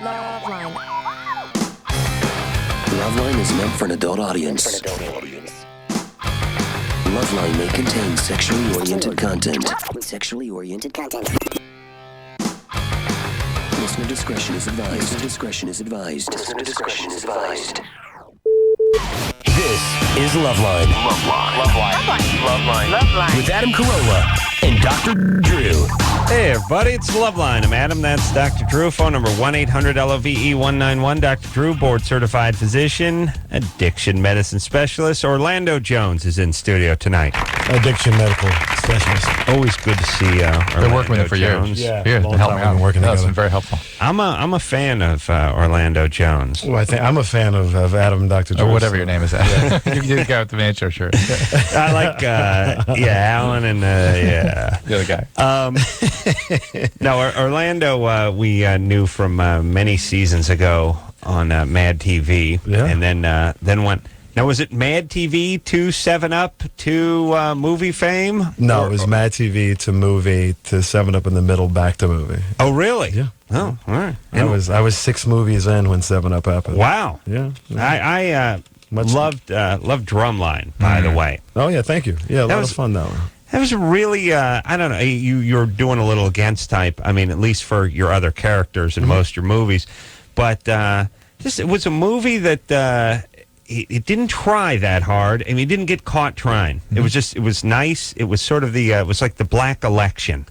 LoveLine. LoveLine is meant for an adult audience. LoveLine may contain sexually oriented content. Listener discretion is advised. This is LoveLine. LoveLine. With Adam Carolla and Dr. Drew. Hey, everybody, it's LoveLine. I'm Adam. That's Dr. Drew. Phone number 1-800-LOVE-191. Dr. Drew, board-certified physician, addiction medicine specialist. Orlando Jones is in studio tonight. Addiction medical specialist. Always good to see Been working with him for Jones. years. Yeah, Here, long help time me we've out. been working That's together. been very helpful. I'm a fan of Orlando Jones. Well, I'm a fan of Adam and Dr. Drew. Or whatever your name is. You're the guy with the mancho shirt. I like, Alan and, The other guy. No, Orlando, we knew from many seasons ago on Mad TV, Yeah. and then went. Now, was it Mad TV to 7-Up to movie fame? No, it was Mad TV to movie to 7-Up in the middle, back to movie. Oh, really? Yeah. Oh, all right. I was 6 movies in when 7-Up happened. Wow. Yeah. I loved Drumline, by the way. Oh, yeah, thank you. Yeah, a lot was- of fun, though. That was really, I don't know, you're doing a little against type, I mean, at least for your other characters in most of your movies. But it was a movie that it didn't try that hard, and he didn't get caught trying. It was nice. It was sort of it was like the Black Election.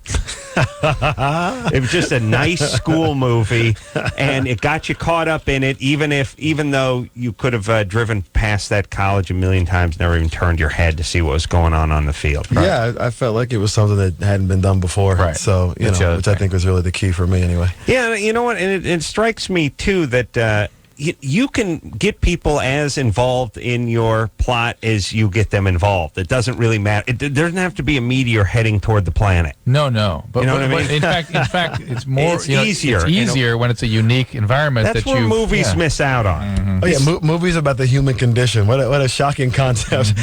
It was just a nice school movie, and it got you caught up in it, even though you could have driven past that college a million times, never even turned your head to see what was going on the field. Right? Yeah, I felt like it was something that hadn't been done before. Right. So, That's the other which I thing. think was really the key for me anyway. Yeah, you know what? And it strikes me, too, that you can get people as involved in your plot as you get them involved. It doesn't really matter. It doesn't have to be a meteor heading toward the planet. No. But, You know what I but mean? in fact, it's more. It's easier. It's easier when it's a unique environment. That's that where you movies miss out on. Oh, yeah, movies about the human condition. What a shocking concept.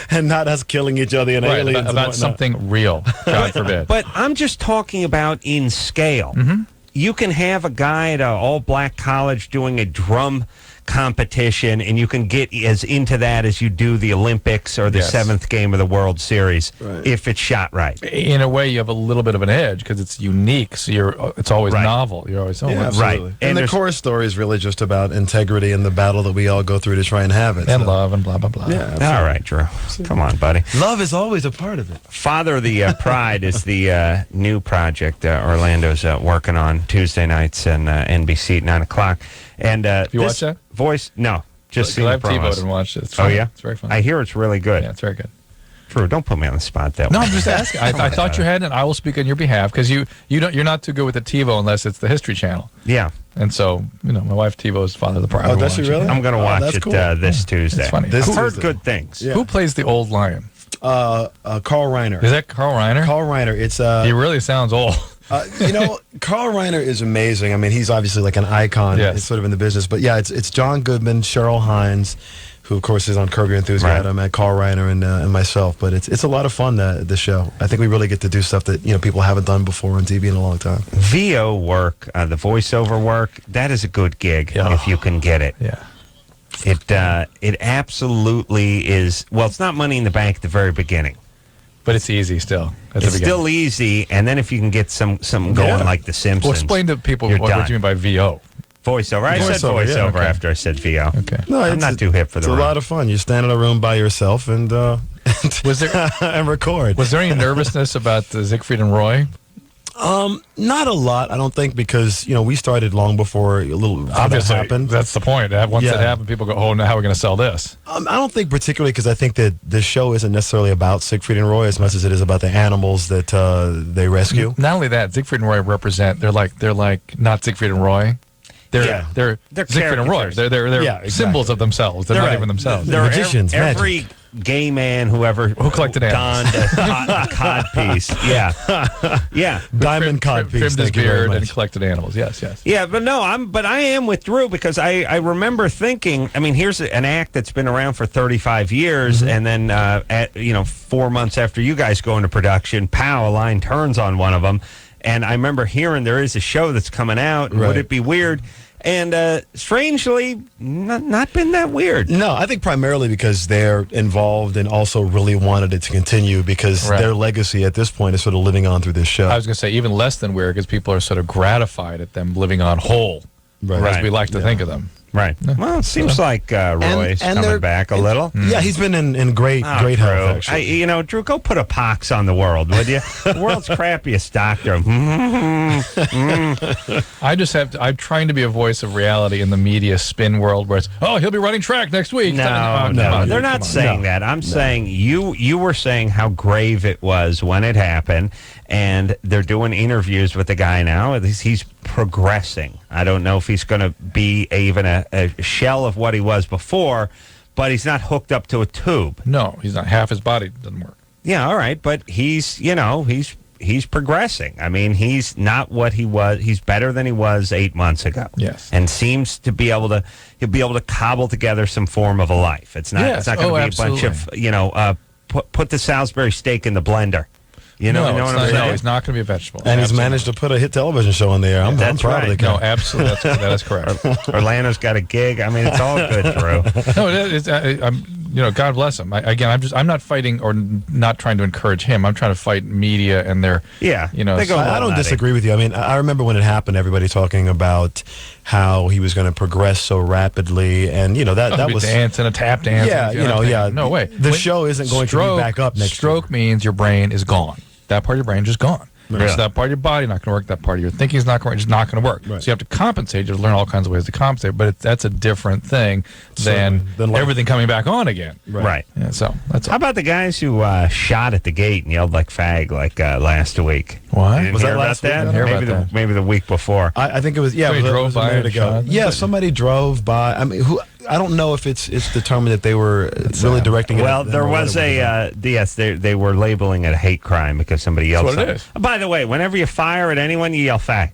And not us killing each other and Right, aliens and about whatnot. something real. God forbid. But I'm just talking about in scale. You can have a guy at an all-black college doing a drum competition, and you can get as into that as you do the Olympics or the Yes. 7th game of the World Series, Right. if it's shot right. In a way, you have a little bit of an edge because it's unique. So it's always Right. novel. You're always Yeah, that's- absolutely. Right. And, And the there's- core story is really just about integrity and the battle that we all go through to try and have it. and so. love and blah blah blah. Yeah, absolutely. All right, Drew. Come on, buddy. Love is always a part of it. Father of the Pride is the new project Orlando's working on Tuesday nights and NBC at 9 o'clock. And You this watch that? Voice? No, just seen I've the TiVoed promos. and watched it. It's Oh, fun. yeah? It's very fun. I hear it's really good. Yeah, it's very good. Drew, don't put me on the spot that No, way. I'm just asking. I thought you had, and I will speak on your behalf because you're not too good with the TiVo unless it's the History Channel. Yeah, And so, my wife TiVo's Father of the Pride. Oh, We'll does she watch it. really? I'm going to Oh, watch that's it cool. this Tuesday. It's funny. This Who heard Tuesday. good things? Yeah. Who plays the old lion? Carl Reiner. Is that Carl Reiner? Carl Reiner. It's He really sounds old. Carl Reiner is amazing. I mean, he's obviously like an icon. Yes. He's sort of in the business. But yeah, it's John Goodman, Cheryl Hines, who of course is on Curb Your Enthusiasm, and Carl Reiner and myself. But it's a lot of fun, the show. I think we really get to do stuff that people haven't done before on TV in a long time. VO work, the voiceover work, that is a good gig if you can get it. Yeah. It absolutely is. Well, it's not Money in the Bank at the very beginning. But it's easy still. At the It's beginning. still easy, and then if you can get some going Yeah. like The Simpsons. Well, explain to people you're what done. you mean by VO. Voiceover. I said Voiceover, yeah, voiceover okay. after I said VO. Okay. No, I'm not too hip for the It's a role. lot of fun. You stand in a room by yourself and Was there and record. was there any nervousness about Siegfried and Roy? Not a lot, I don't think, because we started long before that Obviously, happened. that's the point. Once Yeah. it happened, people go, "Oh, now how are we going to sell this?" I don't think particularly because I think that the show isn't necessarily about Siegfried and Roy as much as it is about the animals that they rescue. Not only that, Siegfried and Roy represent. They're like not Siegfried and Roy. Yeah. They're They're Siegfriid and Roy. caricatures. They're Yeah, exactly. symbols of themselves. They're not even themselves. They're magicians, every gay man who collected donned a cod piece. Yeah. Yeah. Diamond cod piece. Trimmed his Thank you very beard and much. collected animals. Yes. Yeah, but no, I am with Drew because I remember thinking, I mean, here's an act that's been around for 35 years, and then 4 months after you guys go into production, pow, a line turns on one of them. And I remember hearing there is a show that's coming out. And would Right. it be weird And strangely, not been that weird. No, I think primarily because they're involved and also really wanted it to continue because Right. their legacy at this point is sort of living on through this show. I was going to say even less than weird because people are sort of gratified at them living on whole, Right. as we like to think of them. Right. Well, it seems like Roy's and coming they're- back a little. Yeah, he's been in great Oh, great Drew. health, actually. Drew, go put a pox on the world, would you? The world's crappiest doctor. I'm trying to be a voice of reality in the media spin world where it's, oh, he'll be running track next week. No, Come on, they're come not on. saying that. I'm saying you were saying how grave it was when it happened, and they're doing interviews with the guy now. He's progressing. I don't know if he's going to be even a shell of what he was before, but he's not hooked up to a tube. No, he's not. Half his body doesn't work. Yeah, all right, but he's progressing. I mean, he's not what he was. He's better than he was 8 months ago. Yes. And seems to be able to, he'll be able to cobble together some form of a life. It's not, Yes. it's not going to be absolutely. a bunch of, put the Salisbury steak in the blender. You know no, what I'm saying? he's not going to be a vegetable. And he's Absolutely. managed to put a hit television show on the air. I'm That's proud right. of the guy. No, absolutely. That is correct. Orlando's got a gig. I mean, it's all good, Drew. No, I'm, God bless him. I'm not fighting or not trying to encourage him. I'm trying to fight media and their, Yeah, they go I don't nutty. disagree with you. I mean, I remember when it happened, everybody talking about how he was going to progress so rapidly, and that was dancing, a tap dance. Yeah, No way. The show isn't going to be back up next Stroke means your brain is gone. That part of your brain just gone. Really? So that part of your body not going to work. That part of your thinking is not going to work. It's not going to work. Right. So you have to compensate. You have to learn all kinds of ways to compensate. But that's a different thing than like- everything coming back on again. Right. Yeah, so that's How all. about the guys who shot at the gate and yelled like fag last week? What? You didn't Was that hear last about week? that? I didn't hear maybe about that. maybe the week before. I think it was Somebody it drove was a by minute and ago. shot? Yeah, somebody drove by. I mean, I don't know if it's determined that they were really directing it. Well, at them there or was what it yes, they were labeling it a hate crime because somebody yelled That's what it something. By the way, whenever you fire at anyone, you yell fag.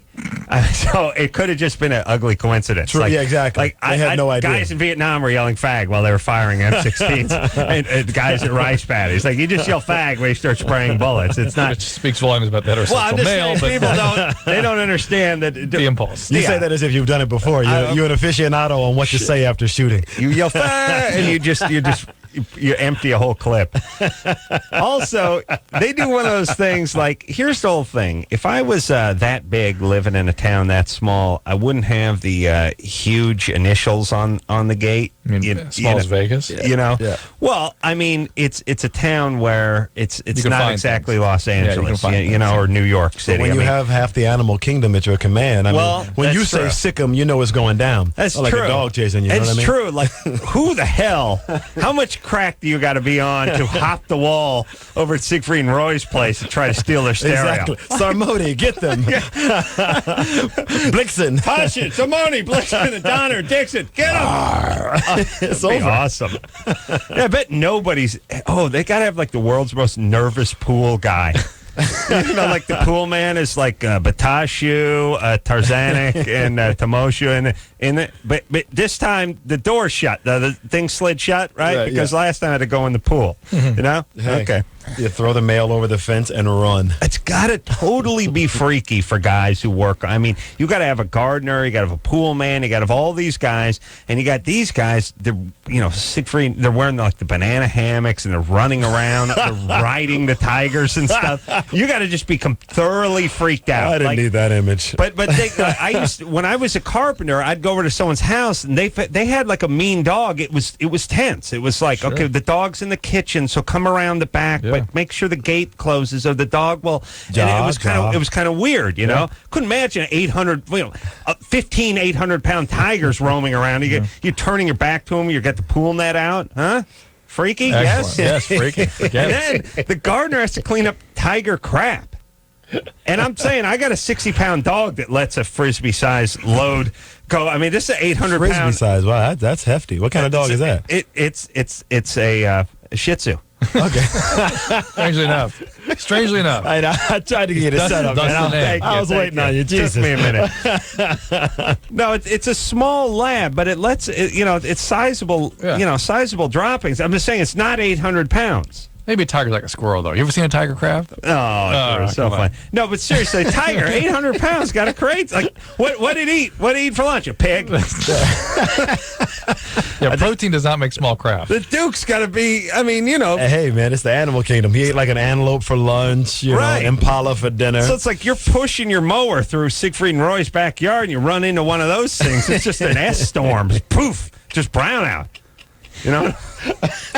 So it could have just been an ugly coincidence. True, yeah, exactly. Like They had no idea. Guys in Vietnam were yelling fag while they were firing M16s, and guys at rice paddies. Like you just yell fag when you start spraying bullets. It's not. Which speaks volumes about that Well, I'm heterosexual just male, saying, but they don't understand that the impulse. You Yeah. say that as if you've done it before. You're an aficionado on what to say after shooting. You yell fire, and you empty a whole clip. Also, they do one of those things like, here's the whole thing. If I was that big living in a town that small, I wouldn't have the huge initials on the gate. I mean, small as Vegas. You know? Yeah. Well, I mean, it's a town where it's can not find exactly things. Los Yeah, you can Angeles, find you know, things, or New York But City. when I you mean, have half the animal kingdom at your command, I Well, mean, when that's you say true. sick 'em, you know it's going down. That's like true. a dog chasing you. You know It's what I mean? true. Like, who the hell? How much crack do you got to be on to hop the wall over at Siegfried Roy's place and try to steal their stereo? Exactly. Sarmoti, get them. Blixen. Pasha, Simone, Blitzen, and Donner, Dixon, get them! It's Be over. awesome. Yeah, I bet nobody's. Oh, they got to have like the world's most nervous pool guy. You know, like the pool man is like Batashu, Tarzanik, and Tamosha, but this time the door's shut. The thing slid shut, right? Right, Because yeah. last time I had to go in the pool. You know? Hey, Okay. You throw the mail over the fence and run. It's got to totally be freaky for guys who work. I mean, you got to have a gardener, you got to have a pool man, you got to have all these guys, and you got these guys. They're Siegfried. They're wearing like the banana hammocks and they're running around, they're riding the tigers and stuff. You got to just become thoroughly freaked out. I didn't need that image. But when I was a carpenter, I'd go over to someone's house and they had like a mean dog. It was tense. It was like, okay, the dog's in the kitchen, so come around the back, but make sure the gate closes or the dog will. And it was kind of weird, you know. Couldn't imagine 15 800-pound tigers roaming around. You're turning your back to them. You got the pool net out, huh? Freaky, Excellent. yes, Yes, freaky. Forget And then the gardener has to clean up tiger crap. And I'm saying I got a 60-pound dog that lets a frisbee-sized load go. I mean, this is an 800-pound Frisbee size. Wow, that's hefty. What kind of dog is that? It's a Shih Tzu. Okay. Strangely enough. I tried to get it set up. That's man. the name. I was waiting on you. Jesus. Took me a minute. No, it's a small lab, but it's sizable. Yeah. Sizable droppings. I'm just saying it's not 800 pounds. Maybe a tiger's like a squirrel, though. You ever seen a tiger crab? Oh, it was so come on. fun. No, but seriously, tiger, 800 pounds, got a crate. Like, what did he eat? What did he eat for lunch? A pig? Yeah, protein does not make small craft. The Duke's got to be, I mean, you know. Hey, man, it's the animal kingdom. He ate like an antelope for lunch, you Right. know, impala for dinner. So it's like you're pushing your mower through Siegfried Roy's backyard and you run into one of those things. It's just an S-storm. Poof, just brown out. You know?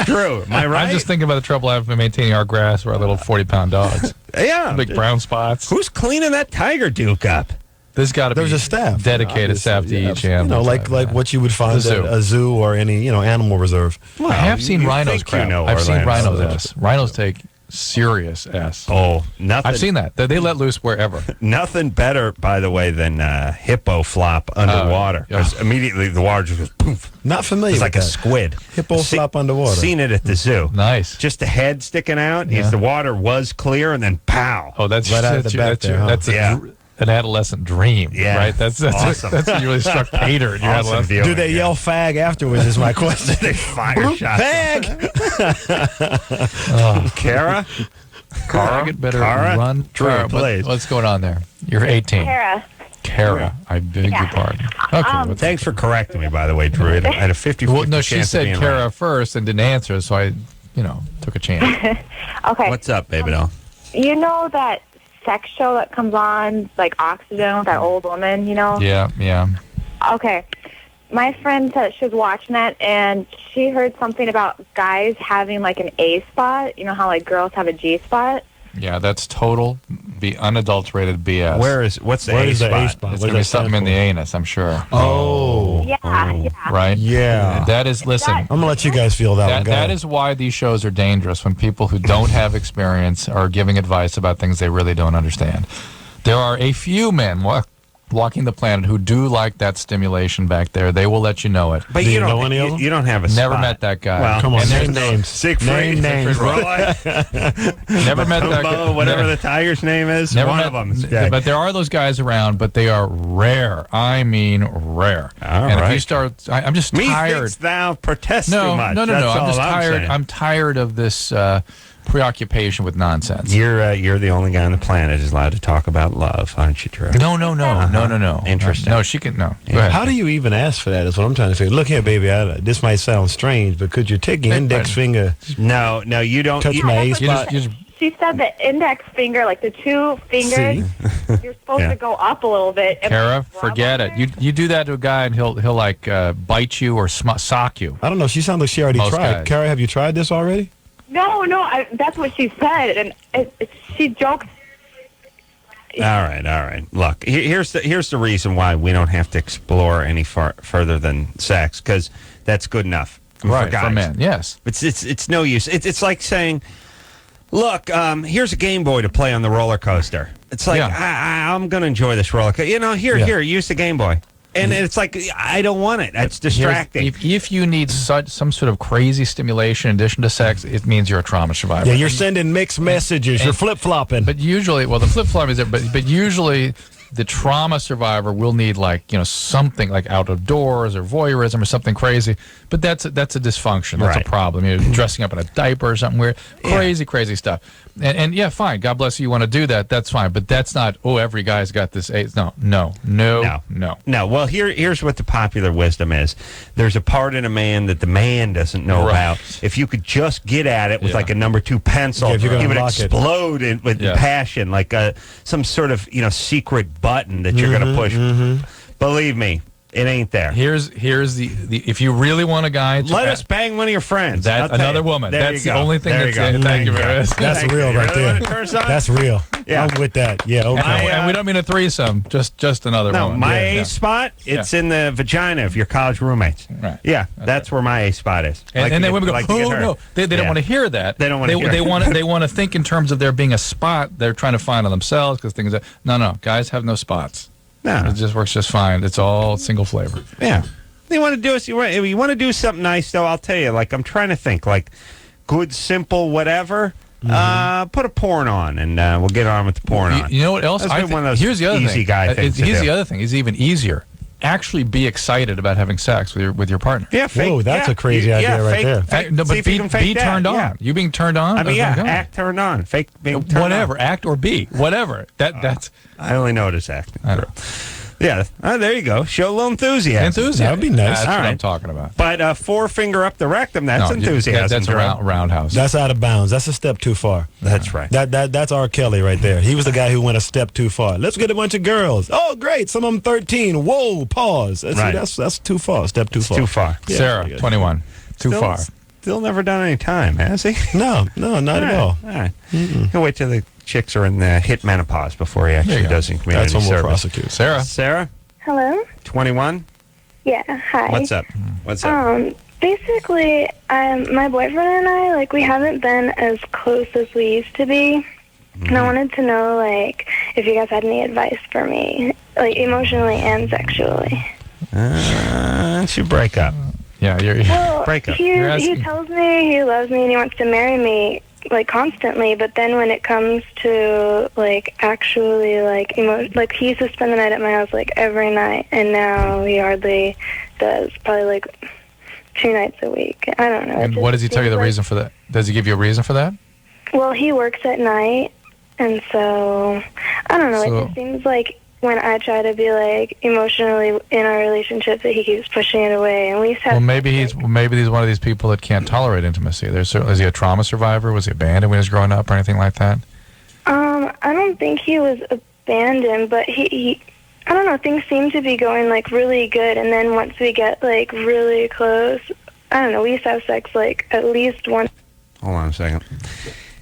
Drew, am I right? I'm just thinking about the trouble I have in maintaining our grass with our little 40-pound dogs. Yeah. Big brown spots. Who's cleaning that tiger Duke up? There's got to be There's a staff. dedicated staff to each animal. You know, like what you would find The zoo. at a zoo or any, animal reserve. Well, I have seen you rhinos think you crap. know I've seen Orlando. rhinos S. Rhinos take serious S. Oh, nothing. I've seen that. They let loose wherever. Nothing better, by the way, than hippo flop underwater. yeah. 'Cause immediately the water just goes poof. Not familiar It's like a with that. squid. Hippo flop underwater. Seen it at the zoo. Nice. Just the head sticking out. Yeah. Is the water was clear and then pow. Oh, that's Right out of that's the your- back that's your- there, huh? that's a Yeah. an adolescent dream, Yeah. right? That's Awesome. that's what you really struck Pater in your Awesome adolescent. view. Do they yell fag afterwards is my question. They fire shots. Fag! Kara? Cara, get better Cara? run. Drew, Cara, please. what's going on there? You're 18. Kara. Kara, I beg your pardon. Okay. what's- Thanks for correcting me, by the way, Drew. I had a 50 well, no, she chance of said being Kara right. first and didn't answer, so I, took a chance. Okay. What's up, baby doll? You know that sex show that comes on, like Oxygen, with that old woman, Yeah. Okay. My friend said she was watching that, and she heard something about guys having, like, an A spot. You know how, like, girls have a G spot? Yeah, that's total, unadulterated BS. What's the Where A is the spot? A spot? It's What going does to be that something stand in the for? anus, I'm sure. Oh. Yeah, yeah. Right? Yeah. That is, listen, That- I'm going to let you guys feel that one. Go that ahead. is why these shows are dangerous, when people who don't have experience are giving advice about things they really don't understand. There are a few men walking the planet who do like that stimulation back there. They will let you know it. But Do you you don't know any of them? You don't have a Never spot. met that guy. Well, Come on, And there's name names. Siegfried, Name names. Roy, Never met that guy. whatever the tiger's name is. Never one met, of them. Is dead. but there are those guys around, but they are rare. I mean, rare. All and if right. you start, I'm just tired. Methinks thou protest too No, much. no. That's I'm all just tired. saying. I'm tired of this preoccupation with nonsense. You're the only guy on the planet who's allowed to talk about love, aren't you, Drew? No. Interesting. No, she can. No. Go ahead. How do you even ask for that is what I'm trying to figure. Look here, baby. This might sound strange, but could you take your index finger, No, you don't. touch you- my A that's what spot? You just She said the index finger, like the two fingers, you're supposed Yeah. to go up a little bit. and Kara, rub forget on it. there. You do that to a guy, and he'll like bite you or sock you. I don't know. She sounds like she already Most tried. guys. Kara, have you tried this already? No, that's what she said, and she jokes. All right. Look, here's the reason why we don't have to explore any further than sex, because that's good enough for guys. for men. Yes. It's no use. It's like saying, look, here's a Game Boy to play on the roller coaster. It's like I'm going to enjoy this roller coaster. Here, use the Game Boy. And it's like, I don't want it. That's distracting. If you need some sort of crazy stimulation in addition to sex, it means you're a trauma survivor. Yeah, you're sending mixed messages. You're flip flopping. But usually, well, the flip flop is there, but usually the trauma survivor will need something like out of doors or voyeurism or something crazy. But that's a dysfunction. That's Right. a problem. You're dressing up in a diaper or something weird. Crazy stuff. And yeah, fine. God bless you. You want to do that. That's fine. But that's not, every guy's got this AIDS. No. No. Well, here's what the popular wisdom is. There's a part in a man that the man doesn't know Right. about. If you could just get at it with Yeah. like a number 2 pencil, Yeah, if you're gonna he would unlock it. explode with Yeah. passion, like some sort of secret button that you're going to push. Believe me, it ain't there. Here's the if you really want a guy to Let us bang one of your friends. that I'll tell another you. woman. There That's you the go. only thing There that's you go. it. Thank you very much. That's Thank real you. right Really there. want to curse on? That's real. Yeah. I'm with that. Yeah, okay. And we don't mean a threesome, just another No, woman. my Yeah. A spot, it's in the vagina of your college roommates. Right. Yeah, that's where my A spot is. And then women go, like to get oh hurt. no, they don't Yeah. want to hear that. They don't wanna hear They it. want they want to think in terms of there being a spot they're trying to find on themselves because things. No, guys have no spots. No. It just works just fine. It's all single flavor. Yeah. You want to do it? You want to do something nice, though? I'll tell you. Like I'm trying to think, like good, simple, whatever. Put a porn on, and we'll get on with the porn on. You know what else? That's been one of those here's the other easy thing. guy things to Here's do. the other thing. It's even easier. actually be excited about having sex with your partner. Yeah, fake, Whoa, that's a crazy yeah, idea right fake, there. Fake, No, see but if you can fake be that. turned on. Yeah. You being turned on. I mean, yeah, Okay. act turned on. Fake being turned Whatever, on. act or be, whatever. That's I only know it as acting. I know. Yeah, there you go. Show a little enthusiasm. Enthusiasm. That would be nice. That's All what right. I'm talking about. But forefinger up the rectum, that's No, enthusiasm. That's a Jerome. roundhouse. That's out of bounds. That's a step too far. That's right. That's R. Kelly right there. He was the guy who went a step too far. Let's get a bunch of girls. Oh, great. Some of them 13. Whoa, pause. Right. That's too far. Step too far. Too far. Yeah, Sarah, 21. Too Still- far. Still never done any time, has he? No, not at all. All right. He'll wait till the chicks are in the hit menopause before he There actually you go. does some community That's when we'll service. prosecute. Sarah. Sarah, Hello? 21. Yeah, hi. What's up? What's up? Basically, my boyfriend and I, like, we haven't been as close as we used to be. And I wanted to know, like, if you guys had any advice for me, like, emotionally and sexually. Should break up. Yeah, Well, Break up. he You're asking- tells me he loves me and he wants to marry me, like, constantly, but then when it comes to, like, actually, like, like, he used to spend the night at my house, like, every night, and now he hardly does, probably, like, 2 nights a week. I don't know. And what does he tell you the reason for that? Does he give you a reason for that? Well, he works at night, and so, I don't know, So- it just seems like when I try to be, like, emotionally in our relationship that he keeps pushing it away, and we used to have Well, maybe he's one of these people that can't tolerate intimacy. Is he a trauma survivor? Was he abandoned when he was growing up or anything like that? I don't think he was abandoned, but he I don't know, things seem to be going, like, really good, and then once we get, like, really close, I don't know, we used to have sex, like, at least once. Hold on a second.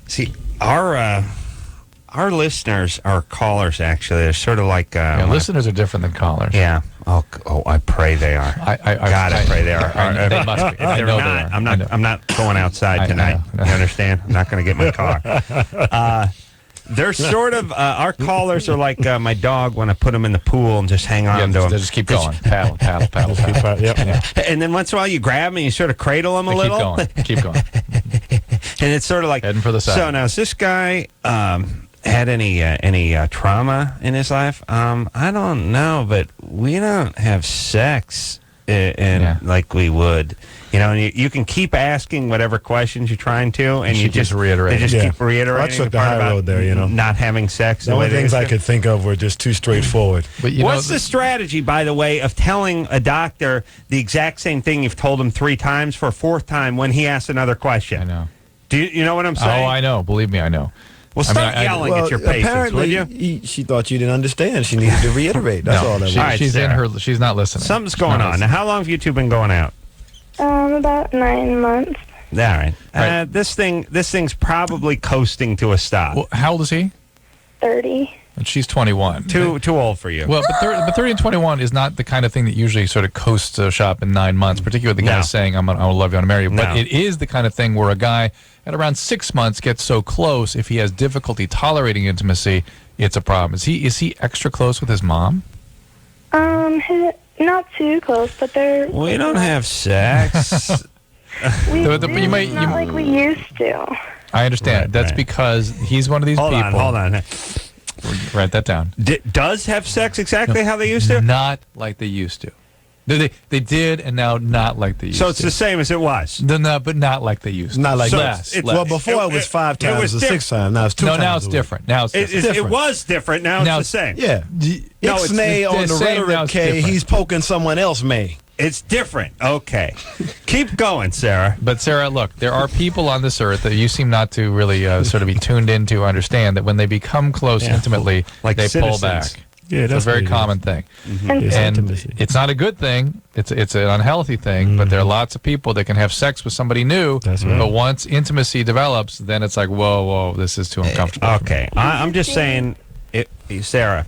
See, our listeners, our callers, actually, they're sort of like... Listeners are different than callers. Yeah. Oh, I pray they are. God, I pray they are. They must be. I They're know not, they are. I'm I know. not. I'm not going outside I tonight. know. You understand? I'm not going to get my car. They're sort of our callers are like my dog when I put him in the pool and just hang on Yeah, to him. they just keep going. Paddle, paddle, paddle, paddle. Yep. And then once in a while you grab him and you sort of cradle him a little. Keep going. And it's sort of like Heading for the side. So now, has this guy had any trauma in his life? I don't know, but we don't have sex like we would. You know, and you can keep asking whatever questions you're trying to, and She you keeps just reiterating. They just Yeah. keep reiterating. I took the part high about road there, you know. not having sex. The only way they things used I to. could think of were just too straightforward. But you What's know, the strategy, by the way, of telling a doctor the exact same thing you've told him 3 times for a 4th time when he asks another question? I know. Do you know what I'm saying? Oh, I know. Believe me, I know. Well, I mean, stop I- yelling at your patients, would apparently, you? she thought you didn't understand. She needed to reiterate. That's all that was. She, All right, she's Sarah. in her. She's not listening. Something's She's going not on. Now, listening. how long have you two been going out? About 9 months. All right. Right. This thing's probably coasting to a stop. Well, how old is he? 30. And she's 21. Too old for you. Well, but 30 and 21 is not the kind of thing that usually sort of coasts a shop in 9 months, particularly the guy No. saying, I will love you, I want to marry you. But No. it is the kind of thing where a guy at around 6 months gets so close, if he has difficulty tolerating intimacy, it's a problem. Is he extra close with his mom? Not too close, but they're... We don't have sex. We But do, you might- not like we used to. I understand. Right, That's right. because he's one of these Hold people. on. Write that down. Does have sex exactly how they used to? Not like they used to. They did, and now not like they used So it's to. the same as it was. But not like they used to. Not like So less. it's- less. Well, before it was 5 it was times or 6 diff- times. Now it's 2 no, times. now it's a week. different. Now it's different. It was different. Now Now it's the same. Yeah. No, it's Ixnay the on the same, now rhetoric it's K, different. he's poking someone else, May. It's different. Okay. Keep going, Sarah. But Sarah, look, there are people on this earth that you seem not to really sort of be tuned in to understand that when they become close intimately, Like they pull citizens. back. Yeah, It's a very common thing. It's And intimacy. it's not a good thing. It's an unhealthy thing, but there are lots of people that can have sex with somebody new. That's right. But once intimacy develops, then it's like, whoa, this is too uncomfortable. for me. Okay. I'm just saying, Sarah,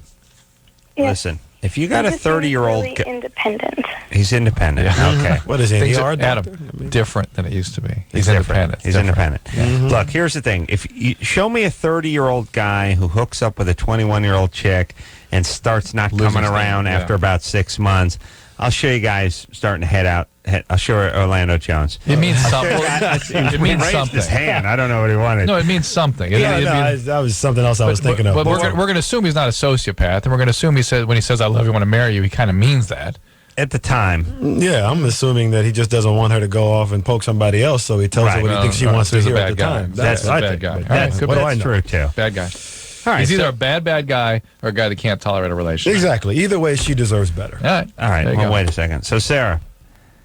Yeah. listen. If you got a He just seems 30-year-old, really independent. he's independent. Okay. What is it? Things ER are, doctor? Adam, different than it used to be. He's different. independent. He's Different. independent. Look, here's the thing. If you show me a 30-year-old guy who hooks up with a 21-year-old chick and starts not Losing coming steam, around yeah. after about 6 months, I'll show you guys starting to head out. I'll show Orlando Jones. It means something. It It means raised something. his hand. I don't know what he wanted. No, it means something. That was something else I was thinking of. But we're going to assume he's not a sociopath, and we're going to assume he says when he says "I love you, I want to marry you," he kind of means that. At the time, Yeah, I'm assuming that he just doesn't want her to go off and poke somebody else, so he tells her Right. what he thinks she No, wants to he's a hear at bad the guy. time. That's what I a bad think. guy. But All right, that's good what do bet. I that's know? true too. Bad guy. All right, He's either so- a bad guy or a guy that can't tolerate a relationship. Exactly. Either way, she deserves better. All right. All right. There you Well, go. wait a second. So, Sarah,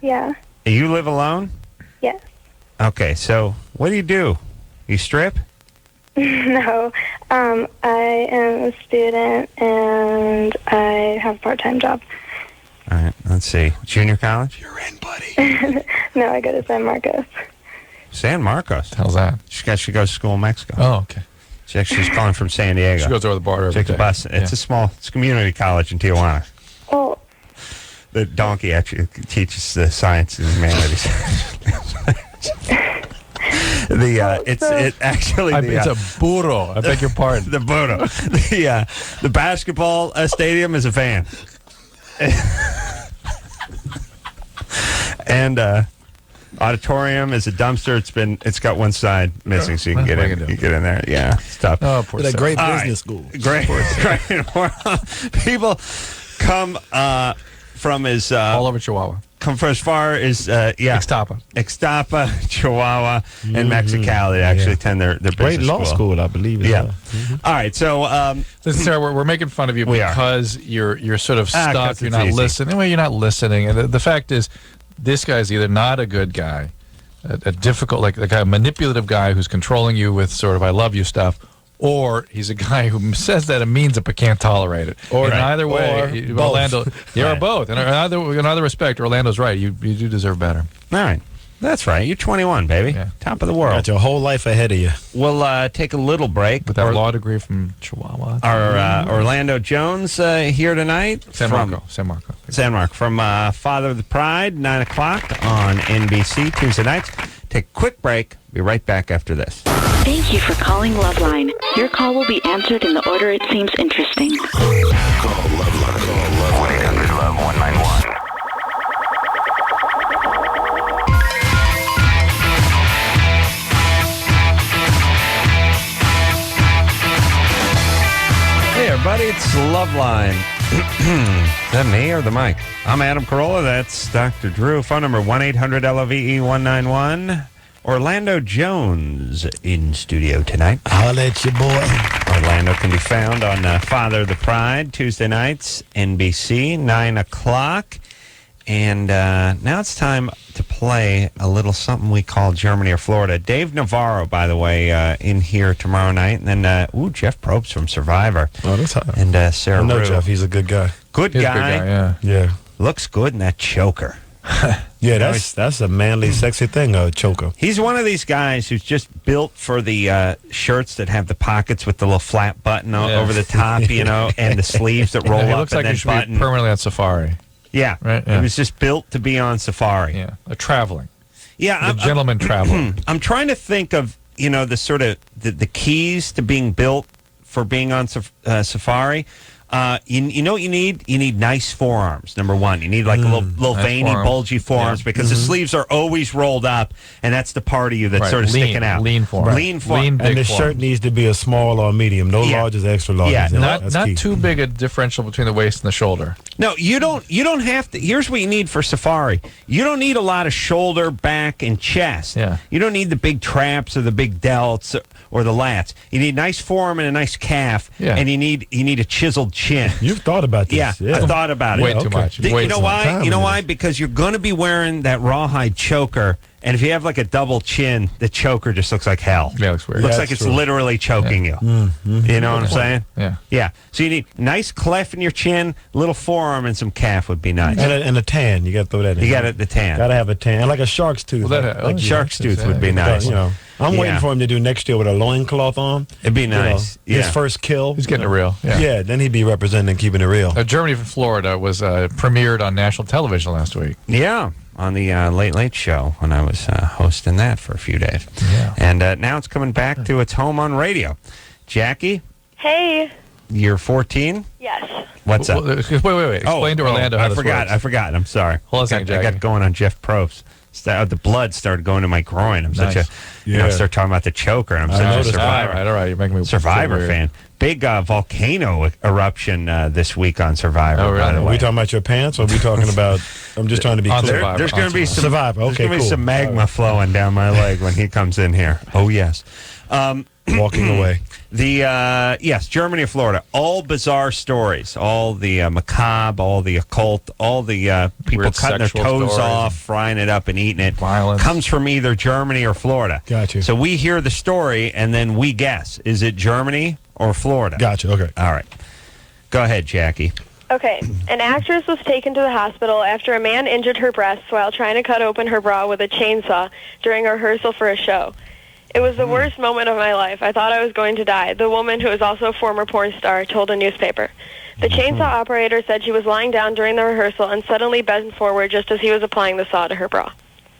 Yeah. you live alone? Yes. Okay. So, what do? You strip? No. I am a student and I have a part-time job. All right. Let's see. Junior college? You're in, buddy. No, I go to San Marcos. San Marcos. How's that? She goes to school in Mexico. Oh, okay. She's calling from San Diego. She goes over the border every Takes day. a bus. It's a community college in Tijuana. Well, The donkey actually teaches the science and humanities. It's a burro. I beg your pardon. the Bodo. The basketball stadium is a van. And auditorium is a dumpster. It's got one side missing, so you can What get am I in. gonna do? You get in there. Yeah, it's tough. Oh, poor At a Sarah. great All right. business school. Great. People come from as All over Chihuahua. come from as far as Ixtapa, Chihuahua, and Mexicali. They actually attend their business Great law school, I believe. as Yeah. well. All right. So Listen, Sarah, we're making fun of you We are. because you're sort of 'cause stuck. You're it's not easy. listening. Well, you're not listening. And the fact is, this guy's either not a good guy, a difficult, like a manipulative guy who's controlling you with sort of "I love you" stuff, or he's a guy who says that and means it but can't tolerate it. Or- in either or way, both. Orlando, or Right. both. And in either respect, Orlando's right. You do deserve better. all right. That's right. You're 21, baby. Yeah. Top of the world. Got your whole life ahead of you. We'll take a little break. With that law degree from Chihuahua, Our Orlando Jones here tonight. San from Marco. San Marco. From Father of the Pride, 9 o'clock on NBC Tuesday nights. Take a quick break. Be right back after this. Thank you for calling LoveLine. Your call will be answered in the order it seems interesting. Call LoveLine. Call 1-800-LOVE-191. Hey, everybody, it's LoveLine. Is that me or the mic? I'm Adam Carolla. That's Dr. Drew. Phone number 1-800-LOVE-191. Orlando Jones in studio tonight. I'll at you, boy. Orlando can be found on Father of the Pride, Tuesday nights, NBC, 9 o'clock. And now it's time to play a little something we call Germany or Florida. Dave Navarro, by the way, in here tomorrow night. And then, Jeff Probst from Survivor. Oh, that's hot. And Sarah I know Rue. Jeff. He's a good guy. Good He's a guy. good guy. Yeah. Yeah. Looks good in that choker. Yeah, that's a manly, sexy thing, choker. He's one of these guys who's just built for the shirts that have the pockets with the little flat button Yeah. over the top, and the sleeves that roll He up looks and like then he should button. be permanently on safari. Yeah, Right, It yeah. was just built to be on safari. Yeah, traveling. Yeah, The gentleman traveler. I'm trying to think of the sort of the keys to being built for being on safari. You know what you need? You need nice forearms, number one. You need like little Nice veiny, forearms. bulgy forearms Yeah. because the sleeves are always rolled up, and that's the part of you that's Right, sort of lean, sticking out. lean forearm. Lean forearm. Lean, And big the forearm. shirt needs to be a small or medium. No Yeah. larges, extra larges. Yeah, That's Not key. too big a differential between the waist and the shoulder. No, you don't have to. Here's what you need for safari. You don't need a lot of shoulder, back, and chest. Yeah. You don't need the big traps or the big delts or the lats. You need nice forearm and a nice calf. Yeah. And you need a chiseled chin. You've thought about this. Yeah, I thought about it. Way too okay. much. You Way know too why? time You know it why? is. Because you're going to be wearing that rawhide choker, and if you have like a double chin, the choker just looks like hell. Yeah, it looks weird. Looks Yeah, like that's it's true. literally choking you. You know what I'm saying? Yeah. Yeah. So you need nice cleft in your chin, little forearm, and some calf would be nice. And a tan. You got to throw that in. You got it, the tan. Got to have a tan. Like a shark's tooth. Well, that- like Shark's tooth would be yeah. nice. I'm Yeah. waiting for him to do next year with a loincloth on. It'd be nice. His Yeah. first kill. He's getting it real. Yeah. Yeah, then he'd be representing keeping it real. Germany from Florida was premiered on national television last week. Yeah, on the Late Late Show when I was hosting that for a few days. Yeah. And now it's coming back to its home on radio. Jackie, Hey. You're 14? Yes. What's up? Wait. Explain to Orlando how I this forgot. works. I forgot. I'm sorry. Hold on a second, I got Jackie. going on Jeff Probst. The blood started going to my groin. I'm such a, start talking about the choker. I'm such a noticed Survivor. All right. You're making me Survivor feel weird. fan. Big volcano eruption this week on Survivor. Oh, really? By the Are way. we talking about your pants, or are we talking about? I'm just trying to be On clear. Survivor. There's going to be some Survivor. There's Okay, going to be cool. some magma flowing down my leg when he comes in here. Oh yes. Walking away. Yes, Germany and Florida, all bizarre stories, all the macabre, all the occult, all the people Weird cutting their sexual toes stories. off, frying it up and eating it. Violence. Comes from either Germany or Florida. Gotcha. So we hear the story and then we guess, is it Germany or Florida? Gotcha. Okay. All right. Go ahead, Jackie. Okay, an actress was taken to the hospital after a man injured her breasts while trying to cut open her bra with a chainsaw during a rehearsal for a show. It was the worst moment of my life. I thought I was going to die. The woman, who is also a former porn star, told a newspaper. The chainsaw operator said she was lying down during the rehearsal and suddenly bent forward just as he was applying the saw to her bra.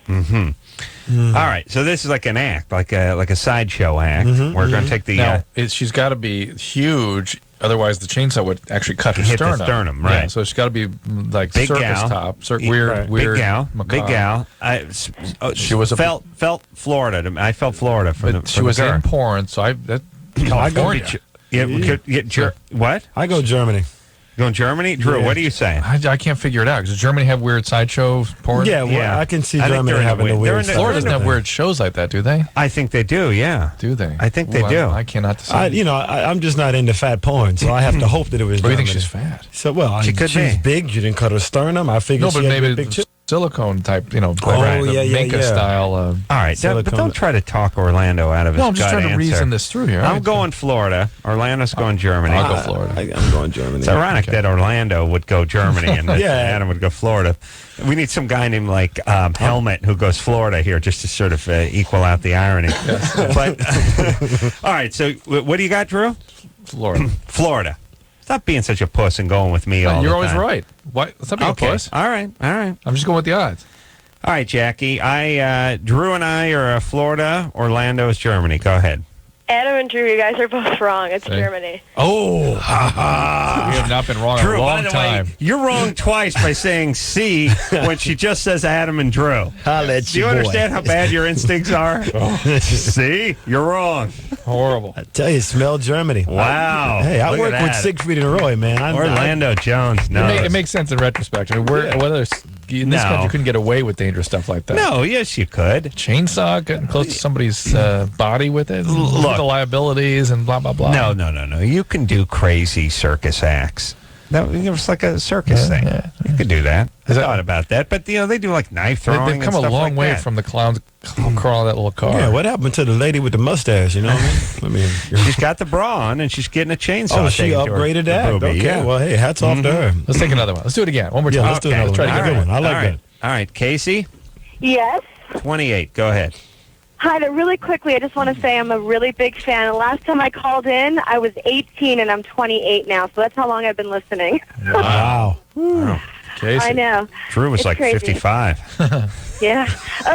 All right. So this is like an act, like a sideshow act. We're going to take the Now, she's got to be huge, otherwise the chainsaw would actually cut her Hit the sternum. sternum, Yeah, right. so she's got to be like big circus gal. top, Right. weird, big gal, macabre. big gal. She was a- felt Florida. I felt Florida from But the. she from was the in girl. porn, so California. What? I go Germany. Going Germany? Drew, Yeah. what are you saying? I can't figure it out. Does Germany have weird sideshow porn? Yeah, well, Yeah. I can see I think Germany they're in having the the way- they're weird in the- stuff. Florida doesn't have weird shows like that, do they? I think they do, yeah. Do they? I think they Ooh, do. I cannot decide. I'm just not into fat porn, so I have to hope that it was What do you Germany. think she's fat? So, well, She could she's be. big. You didn't cut her sternum. I figured No, but she had maybe big chest. silicone type, the yeah, Minka yeah. style. All right, but Silicone. don't try to talk Orlando out of his No, I'm just gut trying to answer. reason this through here. I'm going Florida. Orlando's going Germany. I'll go Florida. I'm going Germany. It's ironic that Orlando would go Germany and that Yeah. Adam would go Florida. We need some guy named Helmet who goes Florida here just to sort of equal out the irony. But all right, so what do you got, Drew? Florida. Florida. Stop being such a puss and going with me all You're the always time. right. Why? Stop being a Okay. puss. All right. I'm just going with the odds. All right, Jackie. Drew and I are Florida. Orlando is Germany. Go ahead. Adam and Drew, you guys are both wrong. It's See? Germany. Oh, We have not been wrong in Drew, a by long the time. way, you're wrong twice by saying C when she just says Adam and Drew. I'll let Do you boy. understand how bad your instincts are? See? You're wrong. Horrible. I tell you, smell Germany. Wow. Hey, I Look work at with that. Siegfried and Roy, man. Orlando Jones knows. It makes sense in retrospect. I mean, whether in this No. country you couldn't get away with dangerous stuff like that. No, yes, you could. Chainsaw, getting close to somebody's body with it. Look. The liabilities and blah, blah, blah. No. You can do crazy circus acts. That it was like a circus thing. yeah. You could do that. I Is that- thought about that, but they do like knife throwing. They've come and a stuff long like way that. from the clowns crawling that little car. Yeah, what happened to the lady with the mustache? You know what I mean? She's got the bra on and she's getting a chainsaw. Oh, she taken to her- upgraded her that. boobie. Okay, Yeah. well, hey, hats off to her. Let's take another one. Let's do it again. One more time. Yeah, let's do another Try one. to That's get a good one. I like All right. All right, Casey, Yes. 28. Go ahead. Hi there. Really quickly, I just want to say I'm a really big fan. Last time I called in, I was 18, and I'm 28 now, so that's how long I've been listening. Wow. Casey. I know. Drew was It's like crazy. 55. Yeah.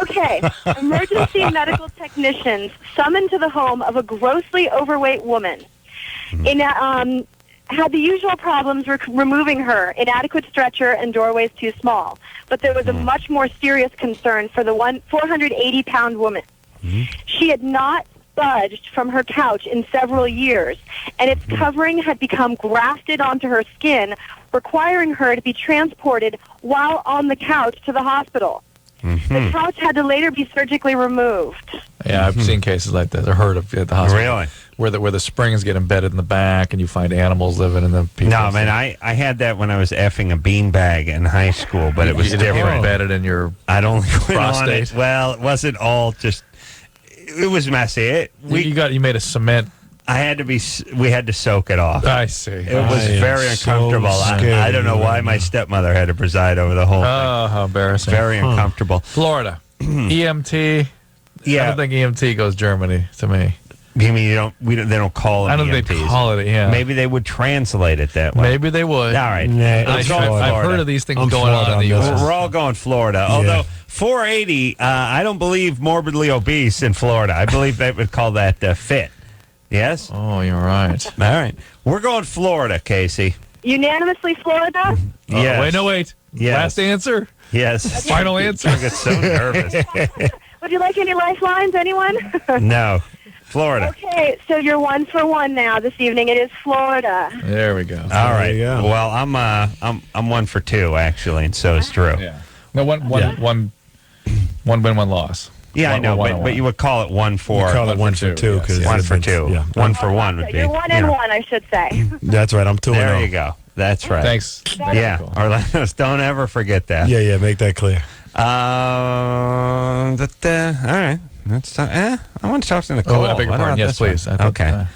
Okay. Emergency medical technicians summoned to the home of a grossly overweight woman. Had the usual problems removing her, inadequate stretcher and doorways too small. But there was a much more serious concern for the 480-pound woman. She had not budged from her couch in several years, and its covering had become grafted onto her skin, requiring her to be transported while on the couch to the hospital. The couch had to later be surgically removed. Yeah, I've seen cases like that. I've heard of at the hospital. Really? Where the springs get embedded in the back and you find animals living in the people. No, man, I had that when I was effing a beanbag in high school, but it was You different. embedded in your I'd only went on prostate. it. Well, it wasn't all just. It was messy. you made a cement. We had to soak it off. I see. It was I am very so uncomfortable. scared I don't know of you why right my now. stepmother had to preside over the whole thing. Oh, how embarrassing. Very uncomfortable. Florida. EMT. I Yeah. don't think EMT goes Germany to me. You mean they don't call them I don't think they EMTs. call it, yeah. Maybe they would translate it that way. Maybe they would. All right. Nah, I've it's Florida. heard of these things I'm going on Florida in the on this U.S. We're all going Florida. Although 480, I don't believe morbidly obese in Florida. I believe they would call that fit. Yes? Oh, you're right. All right. We're going Florida, Casey. Unanimously Florida? Yes. Wait. Yes. Last answer? Yes. Final answer? I get so nervous. Would you like any lifelines, anyone? No. Florida. Okay, so you're 1 for 1 now this evening. It is Florida. There we go. All right. you go. Well, I'm 1 for 2 actually, and so is Drew. Yeah. No, one win, one loss. Yeah, I know, One, but you would call it 1 for You call it 1 for 2 yes, because yes. 1 for 2. Yeah, 1 for 1 would be. You're 1 and 1, I should say. that's right. I'm 2 and There 0. you go. That's right. Thanks. Yeah, Orlando, don't ever forget that. Yeah, make that clear. All right. I want to talk to Nicole. Oh, I beg your What pardon. about Yes, this one? please. I thought, Okay.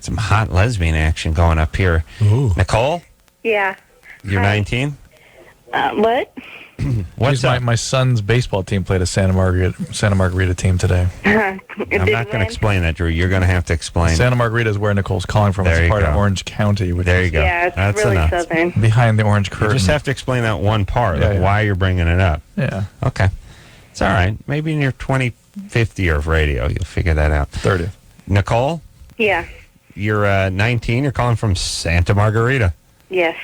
Some hot lesbian action going up here. Ooh. Nicole, Yeah. you're Hi. 19? What? What's up? My son's baseball team played a Santa Margarita team today. I'm not going to explain that, Drew. You're going to have to explain. Santa Margarita is where Nicole's calling from. There It's you part of go. Orange County, which There you is go. Yeah, it's That's really enough. southern. behind the orange You curtain. just have to explain that one part, Yeah, like yeah. why you're bringing it up. Yeah, Okay. It's all right. Maybe in your 25th year of radio, you'll figure that out. 30th. Nicole, Yeah. you're 19. You're calling from Santa Margarita. Yes.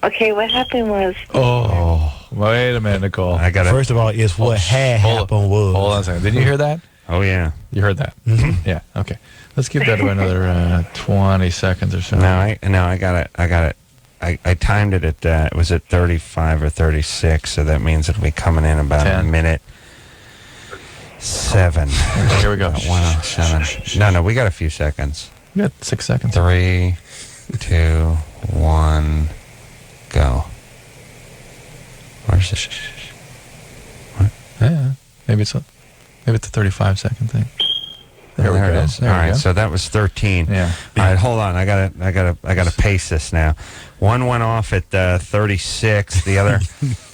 Okay, what happened was... Oh, wait a minute, Nicole. I got First of all, it's what had happened was. Hold on a second. Did you hear that? Oh, yeah. You heard that? Mm-hmm. Yeah. Okay. Let's keep that to another 20 seconds or so. I got it. I timed it at, it was at 35 or 36, so that means it'll be coming in about 10. a minute. 7. Okay, here we go. 107. No, we got a few seconds. We got 6 seconds. 3, 2, 1, go. Where's this? Yeah. Maybe it's a 35-second thing. There we it go. is. There All we right, go. so that was 13. Yeah. All right, hold on. I gotta pace this now. One went off at 36. The other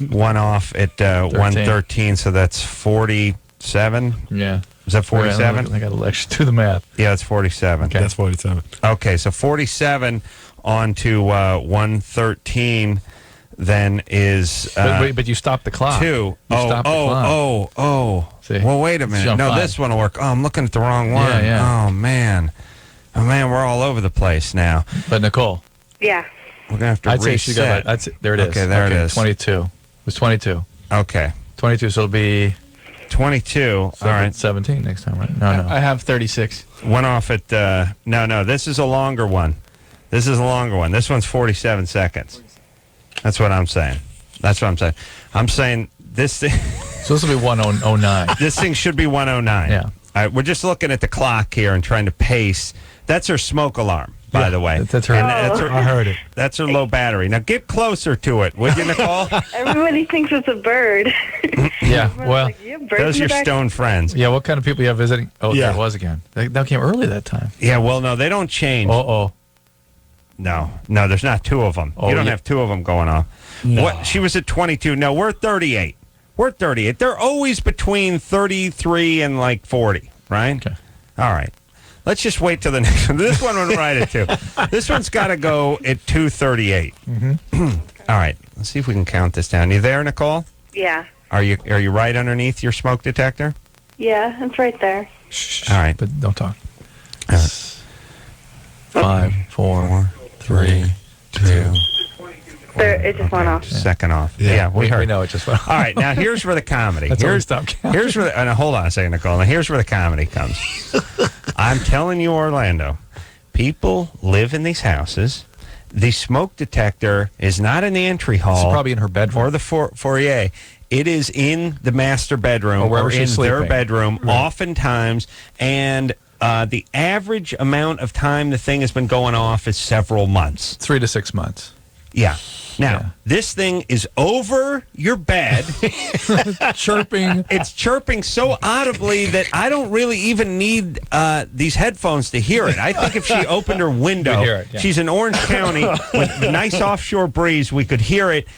one off at 113. So that's 47. Yeah. Is that 47? I got to lecture do the math. Yeah, it's 47. Okay. That's 47. Okay, so 47 on to 113 then is But you stopped the clock. 2. You stopped the clock. See? See? Well, wait a minute. Jump No, 5. this one will work. Oh, I'm looking at the wrong one. Yeah. Oh, man. We're all over the place now. But Nicole, Yeah. We're going to have to I'd reset. say she got there it is. Okay, there it is. 22. It was 22. Okay. 22, so it'll be 22. All right. 17 next time, right? No. I have 36. Went off at, no, this is a longer one. This one's 47 seconds. That's what I'm saying. I'm saying this thing, So this will be 109. this thing should be 109. Yeah. All right, we're just looking at the clock here and trying to pace. That's her smoke alarm, by the way. That's her. And that's her, I heard it. That's her low battery. Now get closer to it, would you, Nicole? Everybody thinks it's a bird. Yeah, Everyone's well, like, you have birds Those in are the your back? stone friends. yeah, what kind of people you have visiting? Oh, Yeah. there it was again. That came early that time. Yeah, well, no, they don't change. Uh-oh. No, there's not 2 of them. Oh, You don't yeah. have 2 of them going on. What? She was at 22. No, we're 38. They're always between 33 and like 40, right? Okay. All right. Let's just wait till the next one. This one went right at 2. This one's got to go at 2:38. Mm-hmm. All right. Let's see if we can count this down. You there, Nicole? Yeah. Are you right underneath your smoke detector? Yeah, it's right there. All right. But don't talk. All right. 5, 4, 3, 2. It just went off. Second off. Yeah. Yeah, we heard. We know it just went. All right, now here's where the comedy. That's why we stopped counting. Here's where. Now, hold on a second, Nicole. Now here's where the comedy comes. I'm telling you, Orlando, people live in these houses. The smoke detector is not in the entry hall. It's probably in her bedroom. or the foyer. It is in the master bedroom Or wherever in she's their sleeping. bedroom, oftentimes, and. The average amount of time the thing has been going off is several months. 3 to 6 months. Yeah. Now, Yeah. this thing is over your bed. Chirping. It's chirping so audibly that I don't really even need these headphones to hear it. I think if she opened her window, You'd hear it, yeah. she's in Orange County with a nice offshore breeze, we could hear it.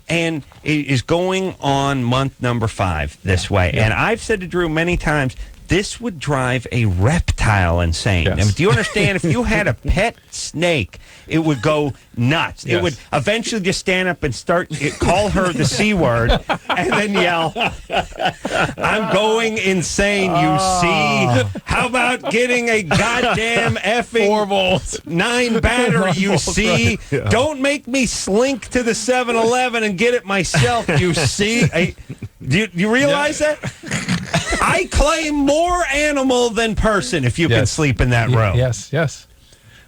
And it is going on month number 5 this way. And I've said to Drew many times, this would drive a reptile insane. Yes. I mean, do you understand? If you had a pet snake, it would go nuts. Yes. It would eventually just stand up and call her the C word, and then yell, "I'm going insane, you see? How about getting a goddamn effing 4 volts. 9 battery, you see? right. Yeah. Don't make me slink to the 7-Eleven and get it myself, you see?" Do you realize that? I claim more animal than person if you can Yes. sleep in that room. Yes, yes.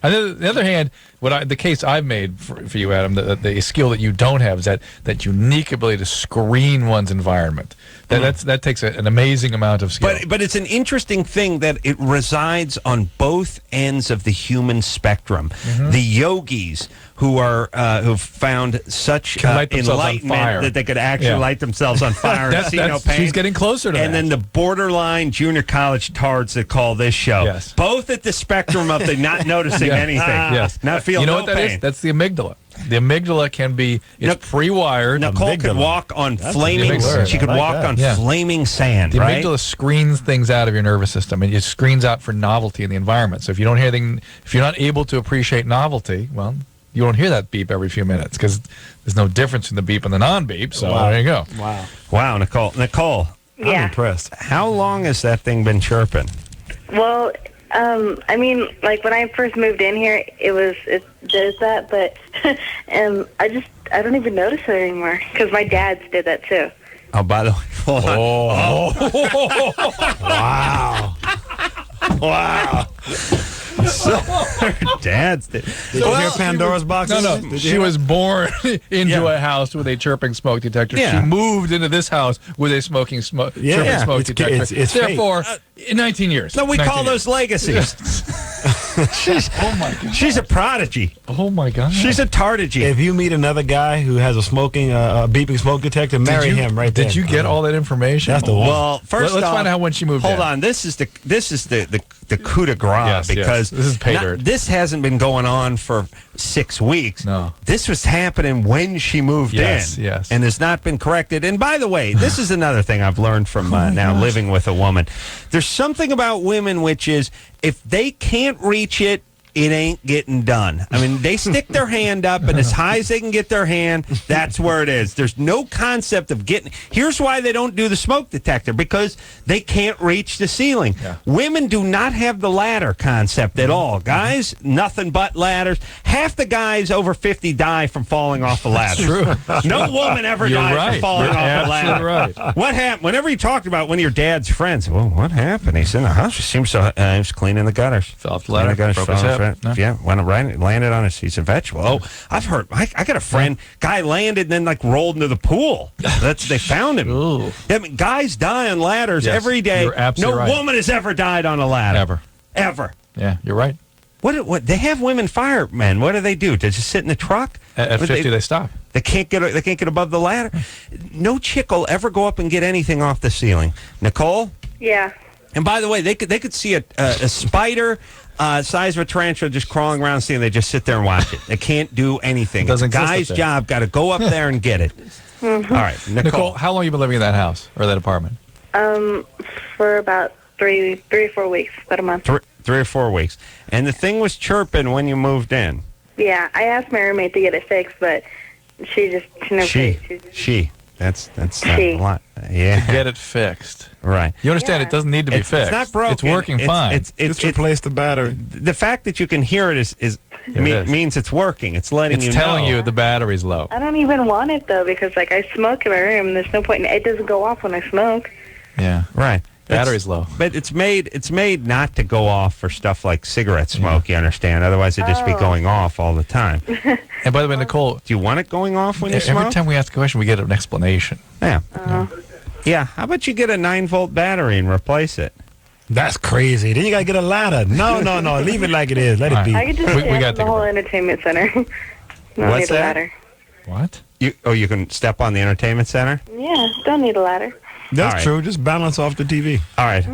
On the other hand, the case I've made for you, Adam, the skill that you don't have is that unique ability to screen one's environment. That takes an amazing amount of skill. But it's an interesting thing that it resides on both ends of the human spectrum. The yogis who are who've found such Can light themselves on enlightenment fire. that they could actually light themselves on fire and see no pain. She's getting closer to that. And then the borderline junior college tards that call this show. Yes. Both at the spectrum of the not noticing anything. Yes. Not feeling You know no what that pain. is? That's the amygdala. The amygdala can be pre-wired. Nicole could walk on flaming. big word. She could I like walk that. on Yeah. flaming sand. The right? amygdala screens things out of your nervous system, and it screens out for novelty in the environment. So if you don't hear anything, if you're not able to appreciate novelty, well, you won't hear that beep every few minutes because there's no difference in the beep and the non-beep. So there you go. Wow, Nicole. I'm Yeah. impressed. How long has that thing been chirping? Well, I mean, like when I first moved in here, there's that, but I don't even notice it anymore because my dad's did that too. Oh, by the way, hold on. Wow. Wow. So, her dad's. Did you hear Pandora's box? No. Did you She hear was born into Yeah. a house with a chirping smoke detector. Yeah. She moved into this house with a chirping smoke It's- detector. it's fate. Therefore, in 19 years. No, we 19 call years. those legacies. Oh my god. She's a prodigy. Oh my god. She's a tardigy. If you meet another guy who has a beeping smoke detector, marry him right there. Did you get all that information? That's the one. Well, first Let's off, find out when she moved Hold in. on. This is the coup de grace Yes, because yes. This is pay dirt. this hasn't been going on for 6 weeks. No. This was happening when she moved Yes, in. yes. And has not been corrected. And by the way, this is another thing I've learned from now living with a woman. There's something about women which is if they can't reach it, it ain't getting done. I mean, they stick their hand up, and as high as they can get their hand, that's where it is. There's no concept of getting. Here's why they don't do the smoke detector, because they can't reach the ceiling. Yeah. Women do not have the ladder concept at all. Guys, nothing but ladders. Half the guys over 50 die from falling off a ladder. True. No woman ever You're died right. from falling You're off a ladder. absolutely right. What happened? Whenever you talked about one of your dad's friends, well, what happened? He's in the house. He seems so. He was cleaning the gutters. Fell off the Cleaning ladder, gutters, broke fell his off hip. it. No. Yeah, went right, landed on his. He's a vegetable. Oh, I've heard. I got a friend. Guy landed and then rolled into the pool. They found him. Ooh. I mean, guys die on ladders Yes, every day. you're absolutely No right. woman has ever died on a ladder. Ever. Yeah, you're right. What they have women firemen. What do? They just sit in the truck? At 50, they stop. They can't get above the ladder. No chick will ever go up and get anything off the ceiling. Nicole? Yeah. And by the way, they could see a spider size of a tarantula just crawling around the ceiling. They just sit there and watch it. They can't do anything. Doesn't It's a exist guy's up there. job. Got to go up there and get it. All right, Nicole, how long have you been living in that house or that apartment? For about three or 4 weeks, about a month. 3 or 4 weeks. And the thing was chirping when you moved in. Yeah, I asked my roommate to get it fixed, but she never She. That's She. a lot. Yeah. Get it fixed. Right. You understand Yeah. it doesn't need to be It's fixed. not broken. It's working fine. Just replace the battery. The fact that you can hear it is is. means it's working. It's letting It's you telling know. you the battery's low. I don't even want it, though, because, I smoke in my room. There's no point. It doesn't go off when I smoke. Yeah. Right. Battery's low. But it's made not to go off for stuff like cigarette smoke, you understand? Otherwise it'd just be going off all the time. And by the way, Nicole, Do you want it going off when you every smoke? time we ask a question, we get an explanation. Yeah. Yeah. How about you get a 9-volt battery and replace it? That's crazy. Then you gotta get a ladder. No. Leave it like it is. Let it be. I could just We stay gotta at the take a whole break. entertainment center. No What's need a that? ladder. What? You can step on the entertainment center? Yeah, don't need a ladder. That's All right. true. Just balance off the TV. All right.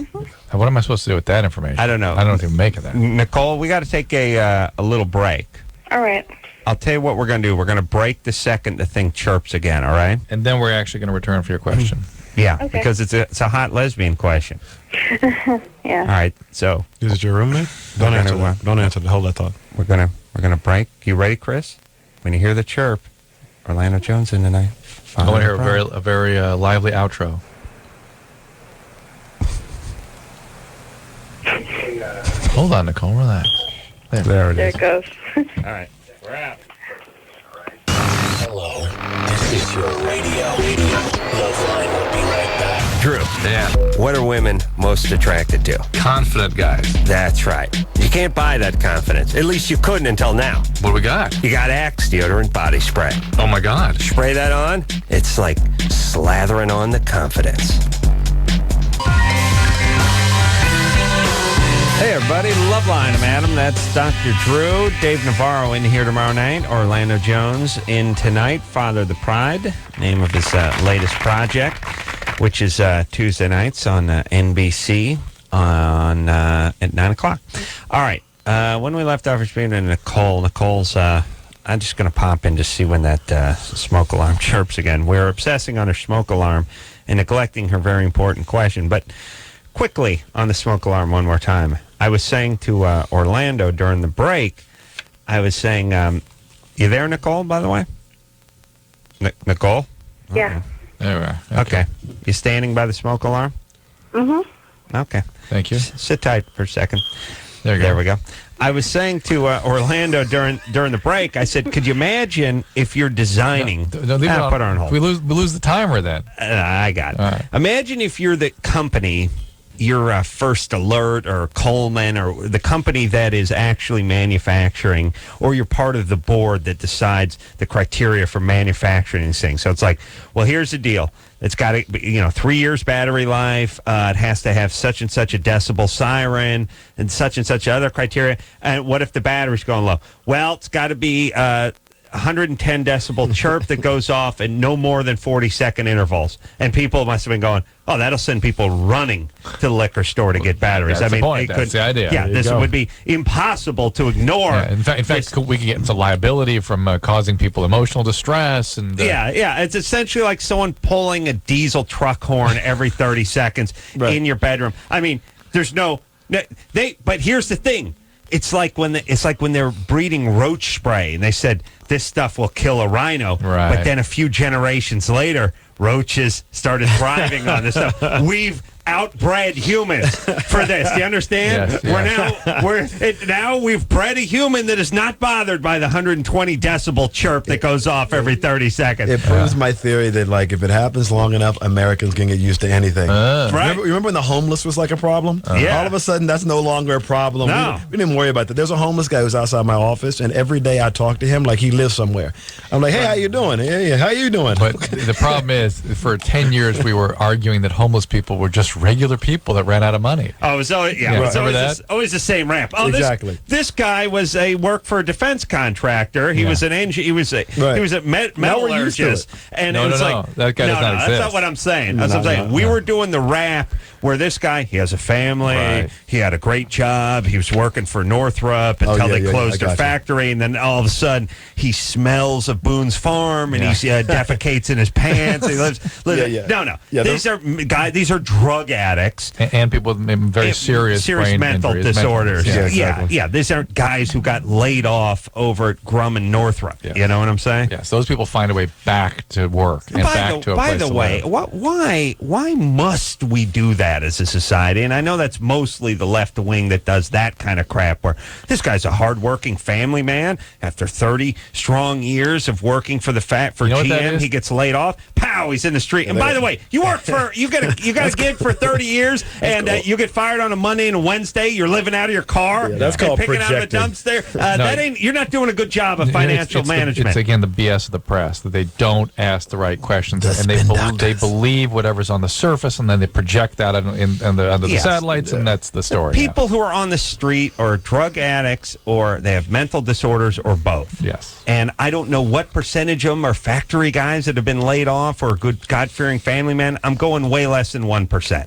What am I supposed to do with that information? I don't know. I don't know what to make of that. Nicole, we got to take a little break. All right. I'll tell you what we're going to do. We're going to break the second the thing chirps again, all right? And then we're actually going to return for your question. Yeah, Okay. because it's a hot lesbian question. Yeah. All right, so Is it your roommate? Don't We're answer gonna, that. Don't answer that. Hold that thought. we're gonna break. You ready, Chris? When you hear the chirp, Orlando Jones in tonight. I want to hear a very lively outro. Hold on, Nicole. Relax. There it There is. it goes. All right, we're out. Hello, this is your radio. LoveLine will be right back. Drew, Yeah. what are women most attracted to? Confident guys. That's right. You can't buy that confidence. At least you couldn't until now. What do we got? You got Axe deodorant body spray. Oh, my God. Spray that on, it's like slathering on the confidence. Hey, everybody. Loveline. I'm Adam. That's Dr. Drew. Dave Navarro in here tomorrow night. Orlando Jones in tonight. Father of the Pride, name of his latest project, which is Tuesday nights on NBC at 9 o'clock. All right. When we left off, we're speaking to Nicole. Nicole's, I'm just going to pop in to see when that smoke alarm chirps again. We're obsessing on her smoke alarm and neglecting her very important question. But quickly on the smoke alarm one more time. I was saying to Orlando during the break, I was saying, you there, Nicole, by the way? Nicole? Yeah. There we are. Okay. You standing by the smoke alarm? Mm-hmm. Okay. Thank you. Sit tight for a second. There you go. There we go. I was saying to Orlando during the break, I said, could you imagine if you're designing... No, leave it on. Put her on hold. We lose the timer then. I got it. All right. Imagine if you're the company, you're First Alert or Coleman or the company that is actually manufacturing, or you're part of the board that decides the criteria for manufacturing these things. So it's like, well, here's the deal. It's got to, 3 years battery life. It has to have such and such a decibel siren and such other criteria. And what if the battery's going low? Well, it's got to be 110 decibel chirp that goes off in no more than 40-second intervals. And people must have been going, oh, that'll send people running to the liquor store to get batteries. That's the point. it That's the idea. Yeah, There you this go. would be impossible to ignore. Yeah, in fact, we can get into liability from causing people emotional distress. And Yeah. It's essentially like someone pulling a diesel truck horn every 30 seconds in your bedroom. I mean, there's but here's the thing. It's like when they're breeding roach spray and they said this stuff will kill a rhino, Right. but then a few generations later, roaches started thriving on this stuff. We've outbred humans for this. Do you understand? Yes, Now we've bred a human that is not bothered by the 120 decibel chirp that goes off every 30 seconds. It proves my theory that, like, if it happens long enough, Americans can get used to anything. Right. Remember when the homeless was like a problem? Yeah. All of a sudden, that's no longer a problem. No. We didn't worry about that. There's a homeless guy who's outside my office, and every day I talk to him like he lives somewhere. I'm like, hey, how you doing? Hey, how you doing? But the problem is, for 10 years, we were arguing that homeless people were just regular people that ran out of money. Oh, it was always, Yeah, it was remember always, that? always the same rap. Oh, Exactly. This guy was worked for a defense contractor. He was an engineer. He was a Now we're used to metallurgist. it. And No, it was no, like, no. That guy does not That's exist. not what I'm saying. That's what I'm saying. We were doing the rap where this guy, he has a family. Right. He had a great job. He was working for Northrop until they closed their factory. And then all of a sudden, he smells of Boone's Farm and he defecates in his pants. He lives. No. Yeah, These are drug addicts. And people with very serious brain mental injuries, disorders. mental- exactly. These aren't guys who got laid off over at Grumman Northrop. Yeah. You know what I'm saying? Yes, those people find a way back to work and back to a place By the to way, live. why must we do that as a society? And I know that's mostly the left wing that does that kind of crap. Where this guy's a hardworking family man. After 30 strong years of working for You know what that GM, is? he gets laid off. Pow! He's in the street. And by the way, you work for you got a gig for 30 years, and you get fired on a Monday and a Wednesday. You're living out of your car. Yeah, that's and called picking out of the projecting. dumpster. You're not doing a good job of financial It's management. again the BS of the press that they don't ask the right questions The and spin doctors. they believe whatever's on the surface and then they project that under the Yes. satellites and that's the story. People who are on the street or drug addicts or they have mental disorders or both. Yes. And I don't know what percentage of them are factory guys that have been laid off or good God-fearing family men. I'm going way less than 1%.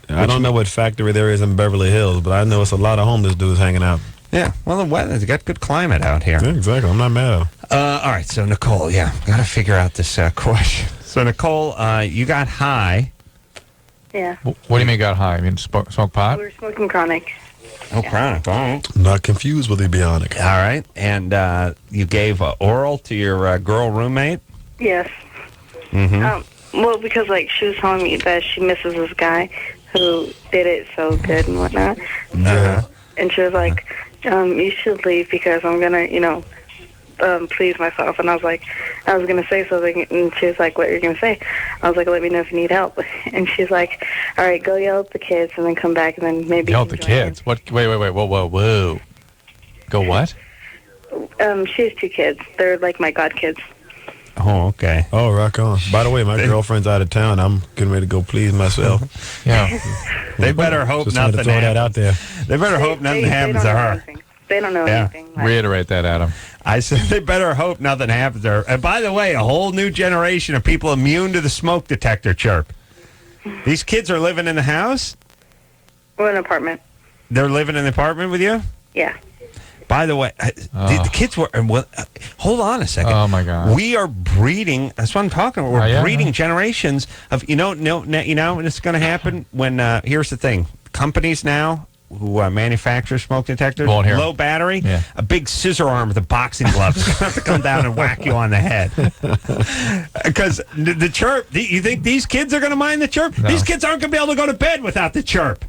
I don't know what factory there is in Beverly Hills, but I know it's a lot of homeless dudes hanging out. Yeah, well, the weather's got good climate out here. Yeah, exactly. I'm not mad at them. All right, so Nicole, got to figure out this question. So Nicole, you got high Yeah. What do you mean got high? I mean, smoke pot? We were smoking chronic. Oh, chronic. All right. Not confused with the bionic. All right. And you gave oral to your girl roommate? Yes. Well, because, like, she was telling me that she misses this guy who did it so good and whatnot. Yeah. And she was like, you should leave because I'm going to, please myself. And I was like, I was going to say something. And she was like, what are you going to say? I was like, let me know if you need help. And she's like, all right, go yell at the kids and then come back and then maybe Yell at the kids? What? Wait. Whoa. Go what? She has 2 kids. They're like my god kids. Oh, okay. Oh, rock on. By the way, my girlfriend's out of town. I'm getting ready to go please myself. Yeah. They better hope Just wanted to nothing throw that out happens. there. They better hope nothing happens to don't know her. anything. They don't know Yeah. anything. Like, Reiterate that, Adam. I said they better hope nothing happens to her. And by the way, a whole new generation of people immune to the smoke detector chirp. These kids are living in the house? we're in an apartment. They're living in the apartment with you? Yeah. By the way, the kids were. Well, hold on a second. Oh my God. We are breeding. That's what I'm talking about. We're breeding generations of. You know what's going to happen when. Here's the thing: companies now who manufacture smoke detectors, Won't hear 'em. low battery, Yeah. a big scissor arm with a boxing glove is going to have to come down and whack you on the head. Because the chirp. You think these kids are going to mind the chirp? No. These kids aren't going to be able to go to bed without the chirp.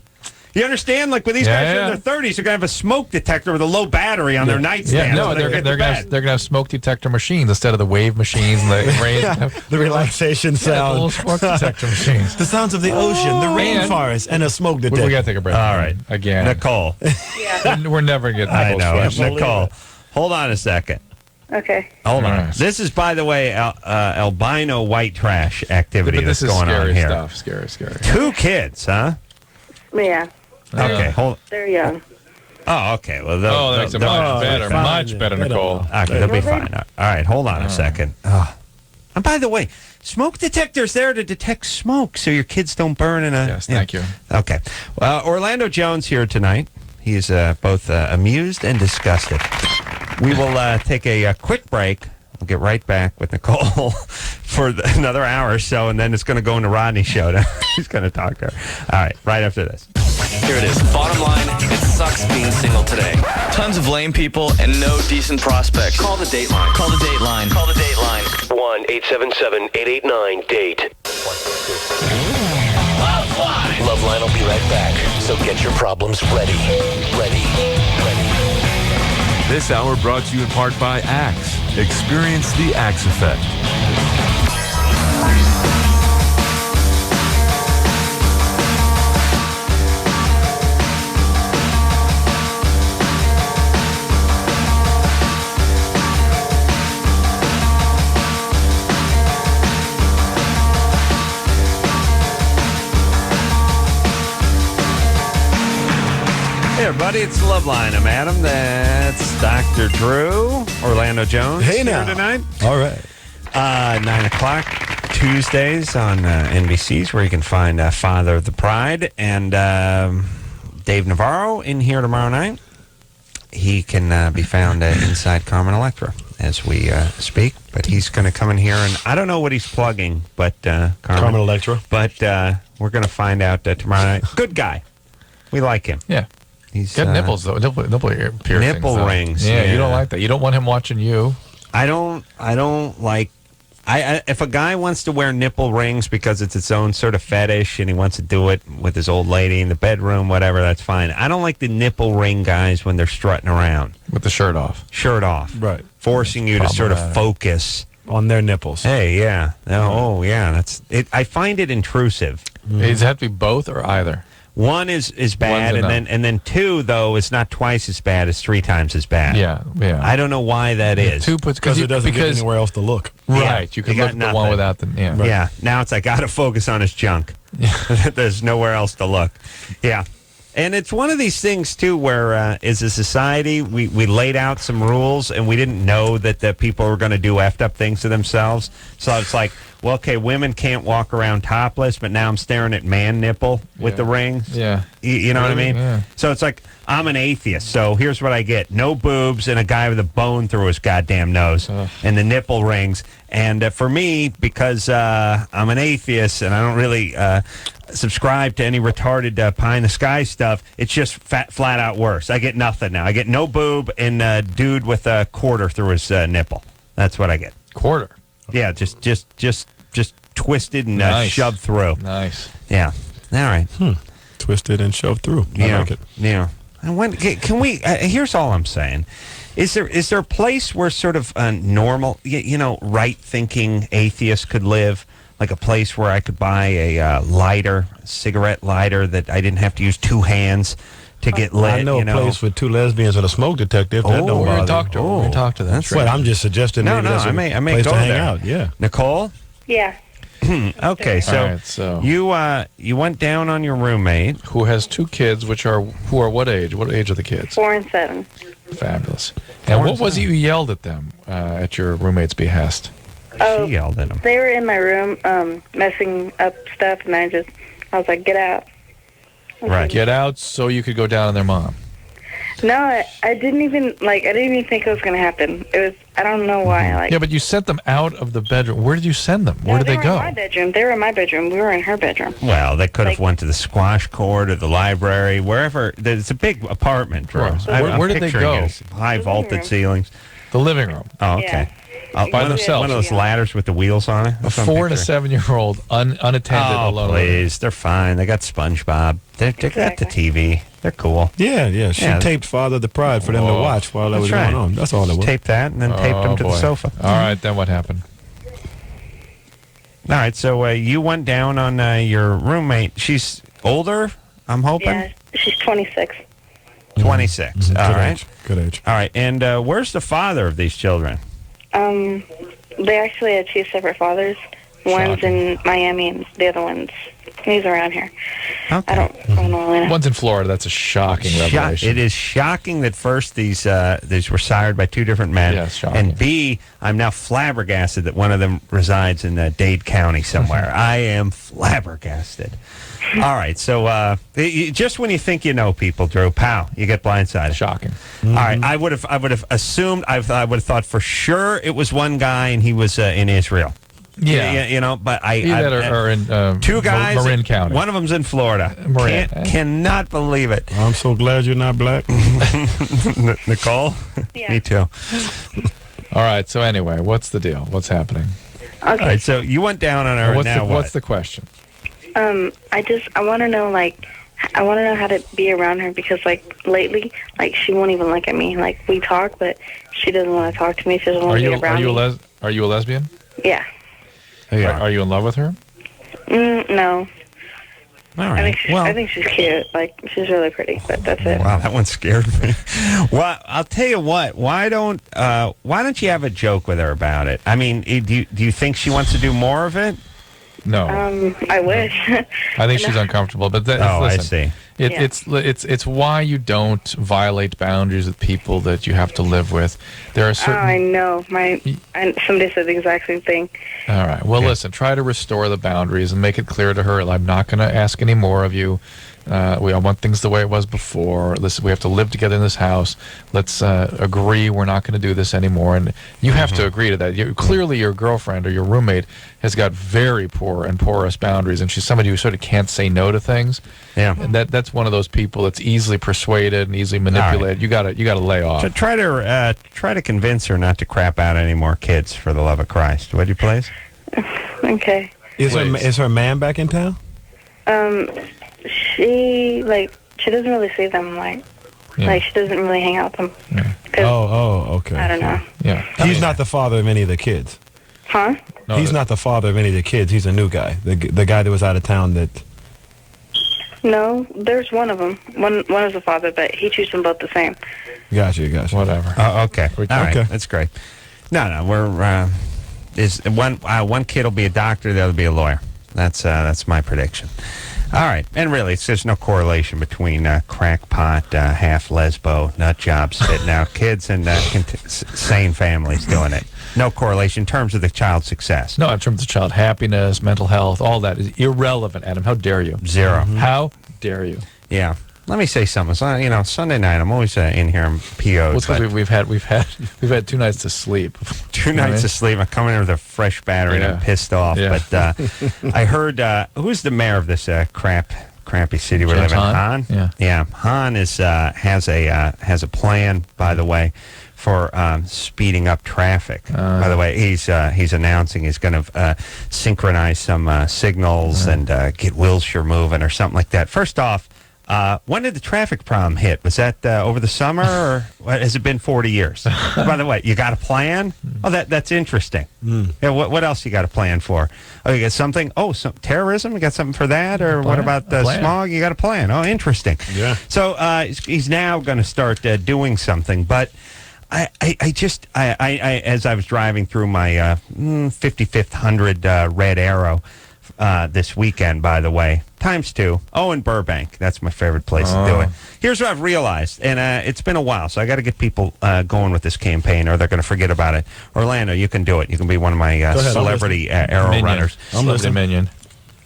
You understand? Like when these guys are in their 30s, they're going to have a smoke detector with a low battery on their nightstand. Yeah, no, they're gonna have smoke detector machines instead of the wave machines and the The relaxation sound. little smoke detector machines. The sounds of the ocean, the rainforest, and a smoke detector. We gotta take a break. All right. Again. Nicole. We're never getting I know. Nicole's question. Nicole, hold on a second. Okay. Hold on. Right. This is, by the way, albino white trash activity But this that's is going on scary here. stuff. Scary. 2 kids, huh? Yeah. Okay, hold. They're young. Oh, okay. Well, Oh, that makes it much better. fine. Much better, They don't Nicole. know. okay, they'll be fine. All right, hold on a second. Oh. And by the way, smoke detector's there to detect smoke so your kids don't burn in a... Yes, thank you. Okay. Orlando Jones here tonight. He's both amused and disgusted. We will take a quick break. We'll get right back with Nicole for another hour or so, and then it's going to go into Rodney's show. He's going to talk to her. All right, right after this. Here it is. Bottom line, it sucks being single today. Tons of lame people and no decent prospects. Call the Dateline. Call the Dateline. Call the Dateline. 1-877-889-DATE. LoveLine will be right back. So get your problems ready. This hour brought to you in part by Axe. Experience the Axe effect. Hey, everybody, it's LoveLine. I'm Adam. That's Dr. Drew. Orlando Jones. Hey, here now. tonight. All right. 9 o'clock Tuesdays on NBC's where you can find Father of the Pride. And Dave Navarro in here tomorrow night. He can be found inside Carmen Electra as we speak. But he's going to come in here, and I don't know what he's plugging, but Carmen Electra. But we're going to find out tomorrow night. Good guy. We like him. Yeah. He's Good nipples, though. Nipple piercings. Nipple though. rings, Yeah, yeah. you don't like that. You don't want him watching you. I don't like. If a guy wants to wear nipple rings because it's its own sort of fetish and he wants to do it with his old lady in the bedroom, whatever, that's fine. I don't like the nipple ring guys when they're strutting around, With the shirt off. shirt off, Right. forcing you to sort of focus. On their nipples. Hey, yeah, oh yeah, that's it. I find it intrusive. Does it have to be both or either? One is bad, One's and then 2 though is not twice as bad as 3 times as bad. Yeah. I don't know why that is. Two puts Because it doesn't get anywhere else to look. Right. Yeah, You can you look got at the one nothing. without the. Yeah. Yeah, now it's like, I got to focus on his junk. There's nowhere else to look. Yeah. And it's one of these things, too, where as a society, we laid out some rules and we didn't know that the people were going to do effed up things to themselves. So it's like, well, okay, women can't walk around topless, but now I'm staring at man nipple with the rings. Yeah. You know what I mean? Yeah. So it's like, I'm an atheist, so here's what I get. No boobs and a guy with a bone through his goddamn nose and the nipple rings. And for me, because I'm an atheist and I don't really subscribe to any retarded pie-in-the-sky stuff, it's just flat out worse. I get nothing now. I get no boob and a dude with a quarter through his nipple. That's what I get. Quarter? Yeah, just twisted and Nice. shoved through. Nice. Yeah. All right. Twisted and shoved through. I like it. Yeah. And when can we? Here's all I'm saying: is there a place where sort of normal, right-thinking atheists could live? Like a place where I could buy a cigarette lighter that I didn't have to use two hands to get lit. I know a place with two lesbians and a smoke detective. That don't we're bother. gonna talk to her. We're gonna talk to them. That's What I'm just suggesting. No, maybe no, that's I may place go to hang there. out. Yeah. Nicole. Yeah. Okay, so, All right, so you went down on your roommate who has two kids, who are what age? What age are the kids? 4 and 7. Fabulous. And what was it you yelled at them at your roommate's behest? Oh, She yelled at him. they were in my room messing up stuff, and I was like, get out. Right. Get out so you could go down on their mom. No, I didn't even think it was going to happen. It was, I don't know why. Yeah, but you sent them out of the bedroom. Where did you send them? Where did they were go? in my bedroom. They were in my bedroom. We were in her bedroom. Well, they could have went to the squash court or the library, wherever. It's a big apartment, Drew. Sure. Where did they go? High vaulted ceilings. The living room. Oh, okay. By themselves. One of those ladders with the wheels on it. A 4 and a 7-year-old unattended alone. Please, they're fine. They got SpongeBob. They got the TV. They're cool. Yeah. She taped Father of the Pride for them to watch while that was going on. That's all it was. Taped that and then taped them to the sofa. All right, then what happened? All right, so you went down on your roommate. She's older, I'm hoping? Yeah, she's 26. 26. All right. Good age. All right, and where's the father of these children? They actually had 2 separate fathers. One's in Miami, and the other one's he's around here. Okay. I don't know Atlanta. One's in Florida. That's a shocking revelation. It is shocking that first these were sired by 2 different men, Yeah, it's shocking. and B, I'm now flabbergasted that one of them resides in Dade County somewhere. I am flabbergasted. All right, so just when you think you know people, Drew, pow, you get blindsided. Shocking. All right, I would have assumed, I would have thought for sure it was one guy and he was in Israel. Yeah. But Either in 2 guys, Marin County. One of them's in Florida. Marin. Cannot believe it. I'm so glad you're not black. Nicole? Yeah. Me too. All right, so anyway, what's the deal? What's happening? Okay. All right, so you went down on her. What's the question? I want to know, I want to know how to be around her because, lately, she won't even look at me. We talk, but she doesn't want to talk to me. She doesn't want to be around me. Are you a lesbian? Yeah. Are you in love with her? No. All right. I think she's cute. She's really pretty, but that's it. Wow, that one scared me. Well, I'll tell you what. Why don't you have a joke with her about it? I mean, do you think she wants to do more of it? No. I wish. I think she's uncomfortable. But listen, I see. It's why you don't violate boundaries with people that you have to live with. There are certain. I know. Somebody said the exact same thing. All right. Well, listen. Try to restore the boundaries and make it clear to her. I'm not going to ask any more of you. I want things the way it was before. Listen, we have to live together in this house. Let's agree we're not going to do this anymore. And you have to agree to that. Clearly, your girlfriend or your roommate has got very poor and porous boundaries, and she's somebody who sort of can't say no to things. Yeah, and that's one of those people that's easily persuaded and easily manipulated. Right. You got to lay off. So try to convince her not to crap out any more kids for the love of Christ. Would you please? Okay. Is her man back in town? She doesn't really see them she doesn't really hang out with them. Yeah. Okay. I don't know. Yeah. He's not the father of any of the kids. Huh? No, He's not the father of any of the kids. He's a new guy. The guy that was out of town that. No, there's one of them. One is the father, but he treats them both the same. Gotcha. Whatever. Okay. All right. Okay. That's great. No, we're one kid will be a doctor, the other will be a lawyer. That's my prediction. All right, and really, there's no correlation between crackpot, half lesbo, nut job spitting out kids and sane families doing it. No correlation in terms of the child's success. No, in terms of child happiness, mental health, all that is irrelevant, Adam. How dare you? Zero. How dare you? Yeah. Let me say something. So, Sunday night, I'm always in here in PO'd. Well, it's because we've had 2 nights to sleep. 2 nights to sleep. I'm coming in with a fresh battery and I'm pissed off. Yeah. But I heard, who's the mayor of this crappy city we live in? Hahn? Yeah. Hahn has a plan, by the way, for speeding up traffic. By the way, he's announcing he's going to synchronize some signals and get Wilshire moving or something like that. First off, when did the traffic problem hit? Was that over the summer, or has it been 40 years? By the way, you got a plan? Oh, that's interesting. Yeah, what else you got a plan for? Oh, you got something? Oh, some terrorism? You got something for that? Or what about smog? You got a plan? Oh, interesting. Yeah. So he's now going to start doing something, but I as I was driving through my 55th 100 Red Arrow this weekend, by the way, ×2. Oh, in Burbank. That's my favorite place to do it. Here's what I've realized, and it's been a while, so I got to get people going with this campaign, or they're going to forget about it. Orlando, you can do it. You can be one of my celebrity arrow runners. I'm listening, Minion.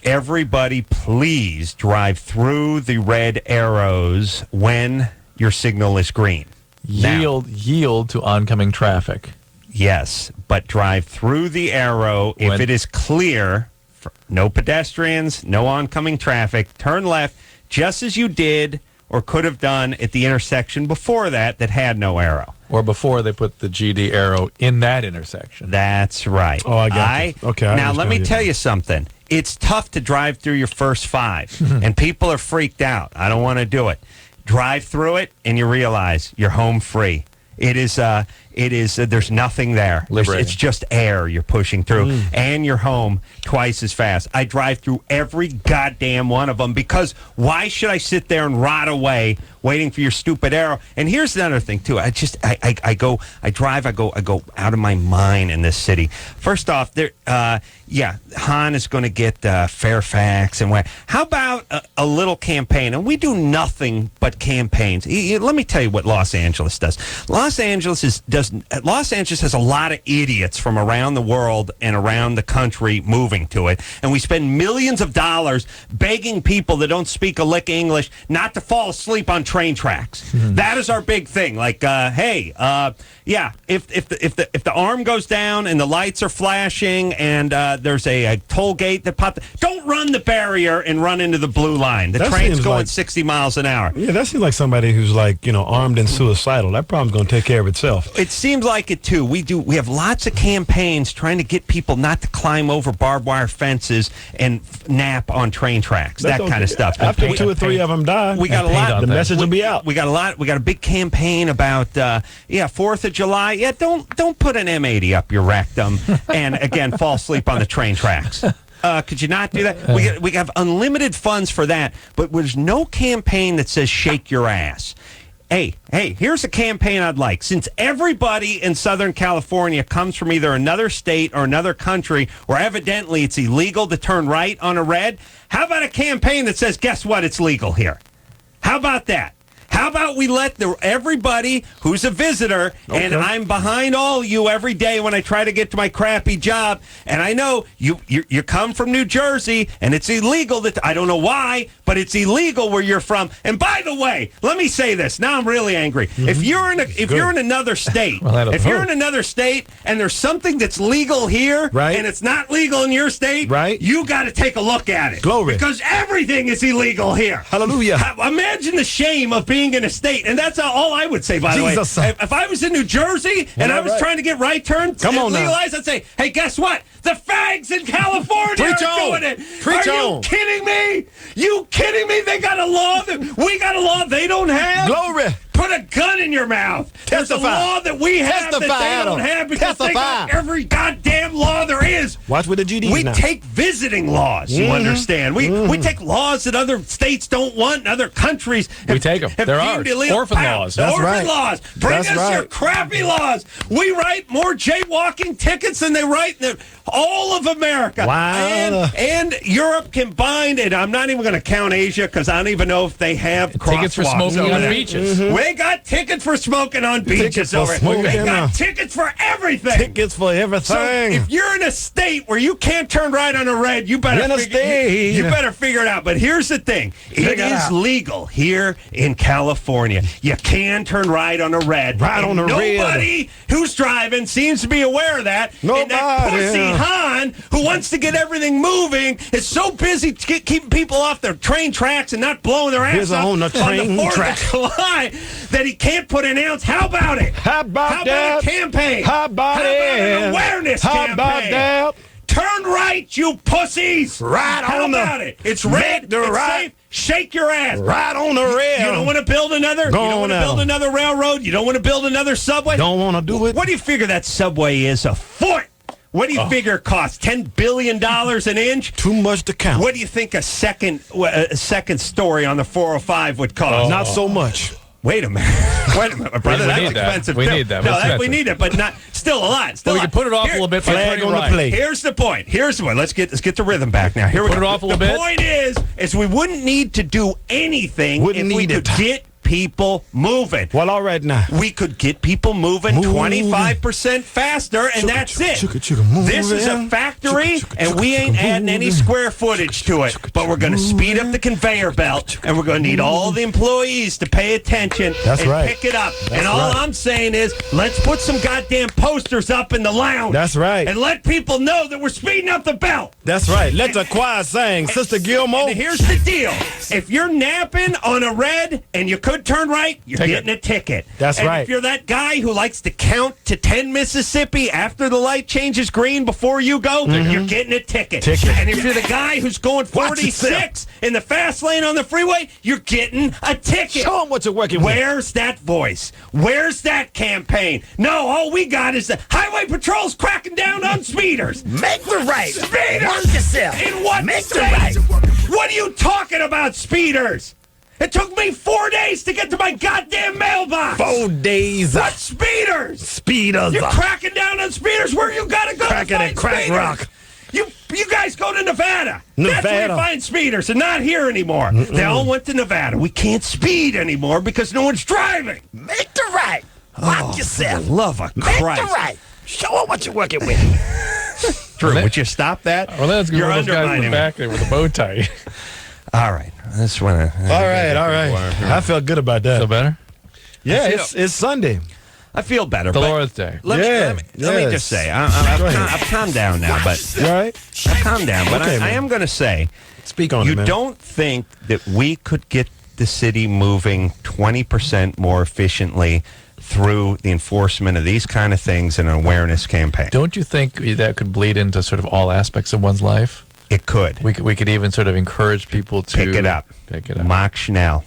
Everybody, please drive through the red arrows when your signal is green. Yield to oncoming traffic. Yes, but drive through the arrow if it is clear. No pedestrians, no oncoming traffic. Turn left, just as you did or could have done at the intersection before that had no arrow. Or before they put the GD arrow in that intersection. That's right. Oh, I got it. Okay. Now, let me tell you something. It's tough to drive through your first 5, and people are freaked out. I don't want to do it. Drive through it, and you realize you're home free. It is, there's nothing there. It's just air you're pushing through, and you're home twice as fast. I drive through every goddamn one of them because why should I sit there and rot away waiting for your stupid arrow? And here's another thing, too. I go out of my mind in this city. First off, Hahn is going to get Fairfax and where. How about a little campaign? And we do nothing but campaigns. Let me tell you what Los Angeles does. Los Angeles has a lot of idiots from around the world and around the country moving to it, and we spend millions of dollars begging people that don't speak a lick of English not to fall asleep on train tracks. That is our big thing. Like, if the arm goes down and the lights are flashing and there's a toll gate that popped, don't run the barrier and run into the blue line. The train's going 60 miles an hour. Yeah, that seems like somebody who's armed and suicidal. That problem's going to take care of itself. It seems like it too. We have lots of campaigns trying to get people not to climb over barbed wire fences and nap on train tracks. That kind of stuff. After 2 or 3 of them die, we got a lot. The message will be out. We got a lot. We got a big campaign about 4th of July. Yeah, don't put an M80 up your rectum and again fall asleep on the train tracks. Could you not do that? We have unlimited funds for that, but there's no campaign that says shake your ass. Hey, here's a campaign I'd like. Since everybody in Southern California comes from either another state or another country where evidently it's illegal to turn right on a red, how about a campaign that says, guess what, it's legal here? How about that? How about we let everybody who's a visitor, and I'm behind all you every day when I try to get to my crappy job, and I know you come from New Jersey, and it's illegal. I don't know why, but it's illegal where you're from. And by the way, let me say this. Now I'm really angry. If you're in another state, you're in another state, and there's something that's legal here, and it's not legal in your state, you got to take a look at it. Glory. Because everything is illegal here. Hallelujah. Imagine the shame of being in a state, and that's all I would say, by the way. If I was in New Jersey and I was trying to get right turns legalized, I'd say, hey, guess what? The fags in California are doing it. Are you kidding me? You kidding me? They got a law we got a law they don't have. Glory. Put a gun in your mouth. There's a law that we have that they don't have because they got every goddamn law there is. Watch with the GDs We now. take visiting laws, you understand. We take laws that other states don't want and other countries we take them. They're ours. Orphan laws. That's orphan laws. Bring us your crappy laws. We write more jaywalking tickets than they write. All of America. Wow. And Europe combined. And I'm not even going to count Asia because I don't even know if they have Tickets for crosswalks smoking over on there. beaches. We got tickets for smoking on beaches for over there. smoking, They got tickets for everything. Tickets for everything. So if you're in a state where you can't turn right on a red, you better you better figure it out. But here's the thing: it is legal here in California. You can turn right on a red. Right on the red. Nobody who's driving seems to be aware of that. And that pussy Han, who wants to get everything moving, is so busy keeping people off their train tracks and not blowing their ass up on the 4th of July that he can't put an ounce. How about it? How about a campaign? How about an awareness campaign? How about that? Turn right, you pussies! Right How on about it? It's red. the It's right. safe. Shake your ass. Right on the red. You don't want to build another. You don't want to build another railroad. You don't want to build another subway. Don't want to do it. What do you figure that subway is a foot? What do you figure it costs? $10 billion an inch? Too much to count. What do you think a second story on the 405 would cost? Not so much. Wait a minute. Wait a minute, brother. That's expensive. We need that. No, we need it, but not still a lot. Still we can put it off a little bit. Flag on the plate. Here's the point. Here's the one. Let's get the rhythm back now. Here we go. Put it off a little bit. The point is we wouldn't need to do anything if we could get people moving. Well, all right now. We could get people moving 25% faster, and that's it. This is a factory, and we ain't adding any square footage to it. But we're going to speed up the conveyor belt, and we're going to need all the employees to pay attention and pick it up. And all I'm saying is, let's put some goddamn posters up in the lounge. That's right. And let people know that we're speeding up the belt. That's right. Let the choir sing. Sister Gilmore. And here's the deal. If you're napping on a red and you could turn right, you're getting a ticket. That's right. If you're that guy who likes to count to 10 Mississippi after the light changes green before you go, you're getting a ticket. And if you're the guy who's going 46 in the fast lane on the freeway, you're getting a ticket. Show them what you're working with. Where's that voice? Where's that campaign? No, all we got is the highway patrol's cracking down on speeders. Make the right. Speeders! Watch yourself. In what Make state? the right. What are you talking about, speeders? It took me 4 days to get to my goddamn mailbox. 4 days. What speeders? Speeders. You're cracking down on speeders. Where you gotta go cracking to find at Crack speeders? Rock. You guys go to Nevada. That's where you Nevada. find speeders, and not here anymore. They all went to Nevada. We can't speed anymore because no one's driving. Make the right. Watch yourself. For the love of Make Christ. the right. Show them what you're working with. Drew, would you stop that? Well, that's good. You're Those guys in undermining the me. back there with a bow tie. All right. That's when All right. I felt good about that. Feel better? Yeah, it's Sunday. I feel better. Dolores Day. Let me just say, I've calmed down now, but You all right? I've calmed down. But Okay, I man. am going to say, Speak on it, you man. don't think that we could get the city moving 20% more efficiently through the enforcement of these kind of things in an awareness campaign? Don't you think that could bleed into sort of all aspects of one's life? It could. We could even sort of encourage people to Pick it up. Pick it up. Mark Schnell.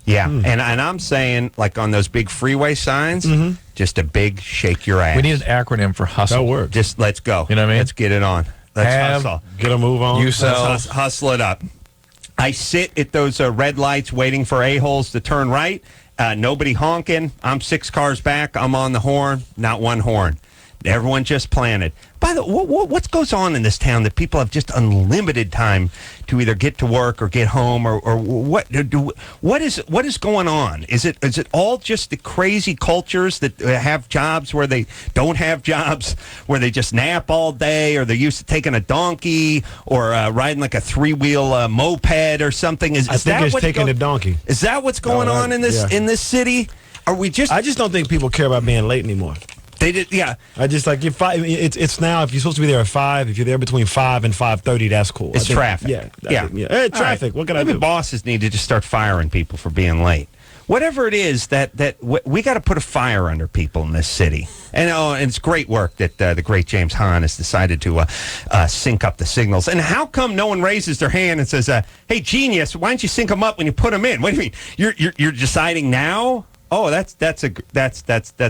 Yeah, and I'm saying, like on those big freeway signs, just a big shake your ass. We need an acronym for hustle. That works. Just let's go. You know what I mean? Let's get it on. Let's hustle. Get a move on. You Let's sell. hustle it up. I sit at those red lights waiting for a-holes to turn right. Nobody honking. I'm 6 cars back. I'm on the horn. Not one horn. Everyone just planted. By the way, what goes on in this town that people have just unlimited time to either get to work or get home or what? What is going on? Is it all just the crazy cultures that have jobs where they don't have jobs, where they just nap all day, or they're used to taking a donkey or riding like a 3-wheel moped or something? I think it's taking a donkey. Is that what's going on in this city? Are we just? I just don't think people care about being late anymore. They did, yeah. I just like it's now. If you're supposed to be there at 5, if you're there between 5 and 5:30, that's cool. It's traffic. Yeah. Yeah. Hey, traffic. Right. What can I Maybe do? bosses need to just start firing people for being late. Whatever it is we got to put a fire under people in this city. And it's great work that the great James Hahn has decided to sync up the signals. And how come no one raises their hand and says, "Hey, genius, why don't you sync them up when you put them in?" What do you mean? You're deciding now? Oh, that's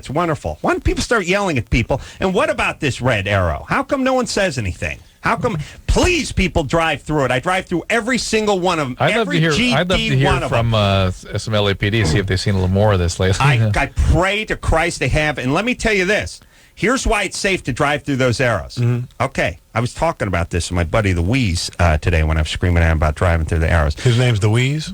wonderful. Why don't people start yelling at people? And what about this red arrow? How come no one says anything? How come? Please, people drive through it. I drive through every single one of them. I'd love to hear from some LAPD, see if they've seen a little more of this lately. I pray to Christ they have. And let me tell you this. here's why it's safe to drive through those arrows. Okay, I was talking about this with my buddy the Wheeze today when I was screaming at him about driving through the arrows. His name's the Wheeze?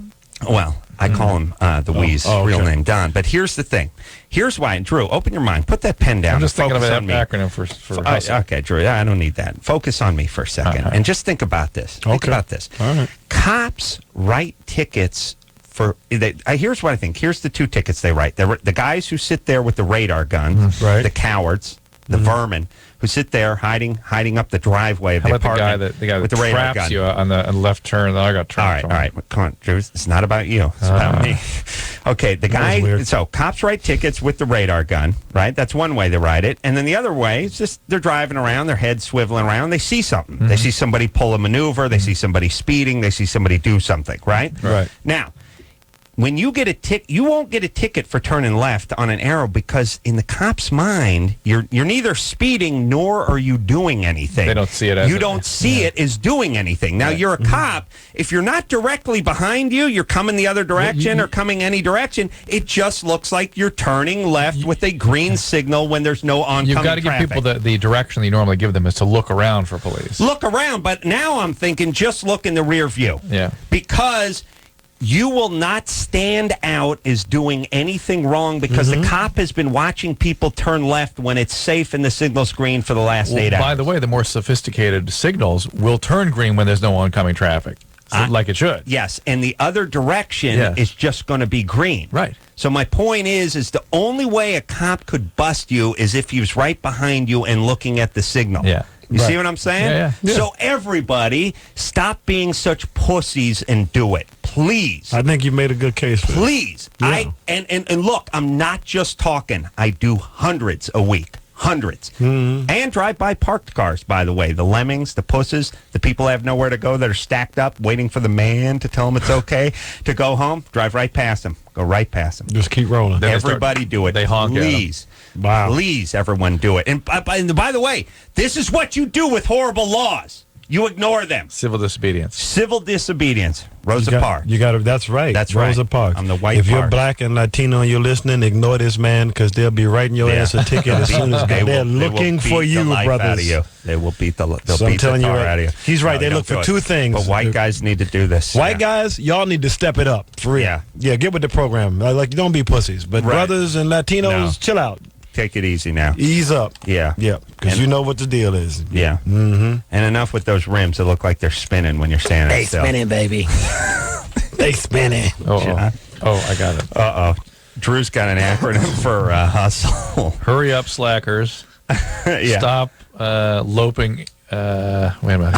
Well, I call him the Wheeze, real name Don. But here's the thing. Here's why. And Drew, open your mind. Put that pen down. I'm just thinking of an me. acronym for hustle. Okay, Drew, I don't need that. Focus on me for a second. And just think about this. Think about this. All right. Cops write tickets for... here's what I think. Here's the 2 tickets they write. The guys who sit there with the radar gun, the cowards, the vermin, who sit there hiding up the driveway of the apartment. The guy with that the radar traps gun. you on the left turn? I got trapped. All right. Come on, Drew. It's not about you. It's about me. Okay, the guy... So, cops write tickets with the radar gun, right? That's one way they write it. And then the other way is just they're driving around, their head swiveling around. They see something. They see somebody pull a maneuver. They see somebody speeding. They see somebody do something, right? Right. Now... When you get a ticket, you won't get a ticket for turning left on an arrow because in the cop's mind, you're neither speeding nor are you doing anything. They don't see it as you don't see it as doing anything. Now you're a cop. If you're not directly behind you, you're coming the other direction or coming any direction. It just looks like you're turning left with a green signal when there's no oncoming You've got to give traffic. people the direction that you normally give them is to look around for police. Look around, but now I'm thinking just look in the rear view. Yeah. Because you will not stand out as doing anything wrong because the cop has been watching people turn left when it's safe in the signal's green for the last 8 hours. By the way, the more sophisticated signals will turn green when there's no oncoming traffic, like it should. Yes, and the other direction is just going to be green. Right. So my point is the only way a cop could bust you is if he was right behind you and looking at the signal. Yeah. You see what I'm saying? Yeah. So everybody, stop being such pussies and do it. Please. I think you made a good case for Please. Yeah. And look, I'm not just talking. I do hundreds a week. Hundreds. And drive by parked cars, by the way. The lemmings, the pusses, the people that have nowhere to go that are stacked up waiting for the man to tell them it's okay to go home. Drive right past them. Go right past them. Just keep rolling. Everybody do it. They honk at 'em. Please. Wow. Please, everyone do it. And by the way, this is what you do with horrible laws. You ignore them. Civil disobedience. Civil disobedience. Rosa Parks. You got to. That's right. That's Rosa right. Parks. I'm the white If you're Parks. black and Latino and you're listening, ignore this man because they'll be writing your ass a ticket as soon as they're looking for you, brothers. Out of you. They will beat the So I'm telling you tar right. out of you. He's right. They don't look for do it. 2 things. But white guys need to do this. White guys, y'all need to step it up for real. Yeah, get with the program. Like, don't be pussies. But brothers and Latinos, chill out. Take it easy now. Ease up. Yeah. Because you know what the deal is. Yeah. And enough with those rims that look like they're spinning when you're standing still. Spinning, baby. They spinning. I got it. Uh-oh. Drew's got an acronym for hustle. Hurry up, slackers. Yeah. Stop loping. Wait a minute.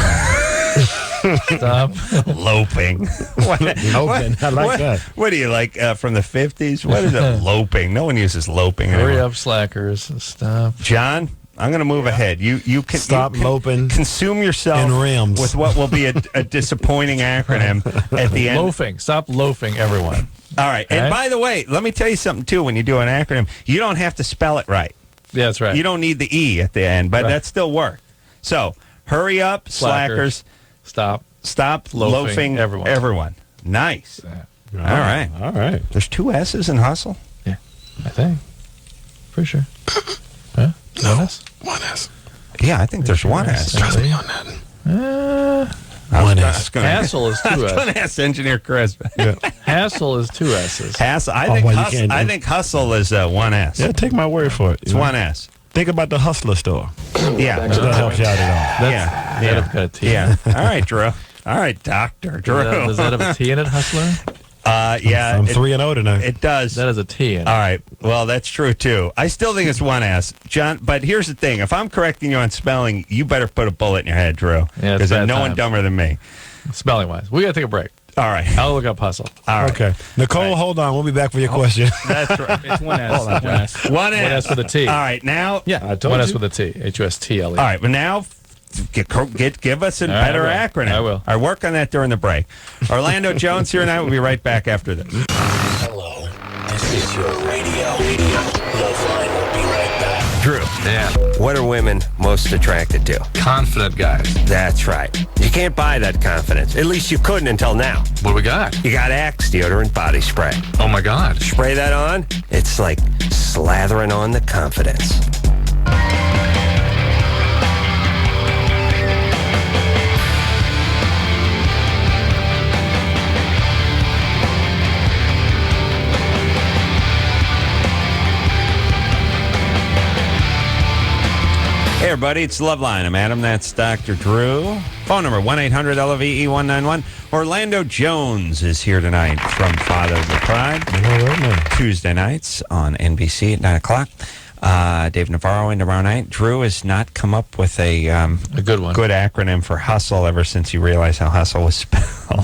Stop Loping. Loping. I like that. What do you like from the 50s? What is it? Loping. No one uses loping anymore. Hurry up, slackers. Stop. John, I'm going to move ahead. You can Stop loping. Consume yourself in rims with what will be a disappointing acronym at the end. Loafing. Stop loafing, everyone. All right. And by the way, let me tell you something too. When you do an acronym, you don't have to spell it right. Yeah, that's right. You don't need the E at the end, but that still works. So hurry up, slackers. Stop loafing everyone. Nice. Yeah. All right. There's 2 S's in hustle? Yeah, I think. Pretty sure. Huh? No. 1 S? 1 S. Yeah, I think there's 1 S. Trust me on that. 1 S. Hassle is 2 I was S. going to ask Engineer Chris. Hassle is 2 S's. Hassle. I think hustle is 1 S. Yeah, take my word for it. It's 1 S. Think about the hustler store. Yeah. That helps you out at all. That's got a T. Yeah. All right, Drew. All right, Dr. Drew. Does that have a T in it, hustler? Yeah. I'm 3-0 tonight. It does. That has a T in it. All right. Well, that's true, too. I still think it's 1 S. John, but here's the thing. If I'm correcting you on spelling, you better put a bullet in your head, Drew. Yeah, because there's no one dumber than me. Spelling wise. We got to take a break. All right. I'll look up hustle. All right. Okay. Nicole, hold on. We'll be back for your question. That's right. It's 1 S. 1 S. 1 S. 1 S with a T. All right. Now. Yeah. I told 1 S you. with a T. HUSTLE. All right. But now, give us a better acronym. I will. I work on that during the break. Orlando Jones here tonight. We'll be right back after this. Hello, this is your radio. LoveLine will be right back. Drew. Yeah. What are women most attracted to? Confident guys. That's right. You can't buy that confidence. At least you couldn't until now. What do we got? You got Axe deodorant body spray. Oh, my God. Spray that on, it's like slathering on the confidence. everybody. It's Loveline. I'm Adam. That's Dr. Drew. Phone number 1-800-LOVE-191. Orlando Jones is here tonight from Father of the Pride. Tuesday nights on NBC at 9 o'clock. Dave Navarro in tomorrow night. Drew has not come up with a good one, good acronym for hustle ever since he realized how hustle was spelled.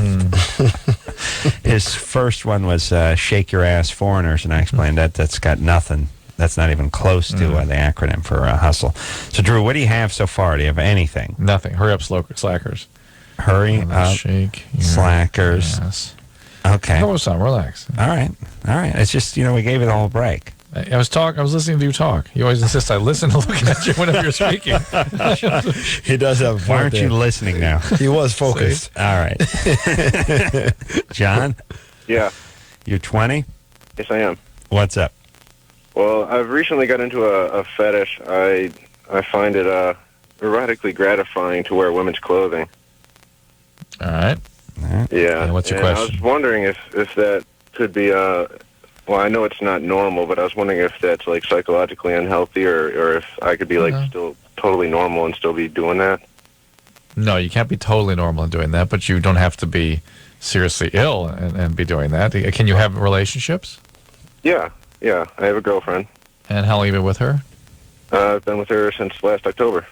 His first one was shake your ass foreigners, and I explained that's got nothing. That's not even close to the acronym for hustle. So, Drew, what do you have so far? Do you have anything? Nothing. Hurry up, slackers. Hurry up, shake slackers. Ass. Okay. Go with some. Relax. All right. It's just, we gave it the whole break. I was listening to you talk. You always insist I listen to look at you whenever you're speaking. He does have. Why aren't you listening now? He was focused. All right. John? Yeah. You're 20? Yes, I am. What's up? Well, I've recently got into a fetish. I find it erotically gratifying to wear women's clothing. All right. Yeah. And what's your question? I was wondering if that could be well, I know it's not normal, but I was wondering if that's like psychologically unhealthy, or if I could be like still totally normal and still be doing that. No, you can't be totally normal in doing that, but you don't have to be seriously ill and be doing that. Can you have relationships? Yeah. I have a girlfriend. And how long have you been with her? I've been with her since last October.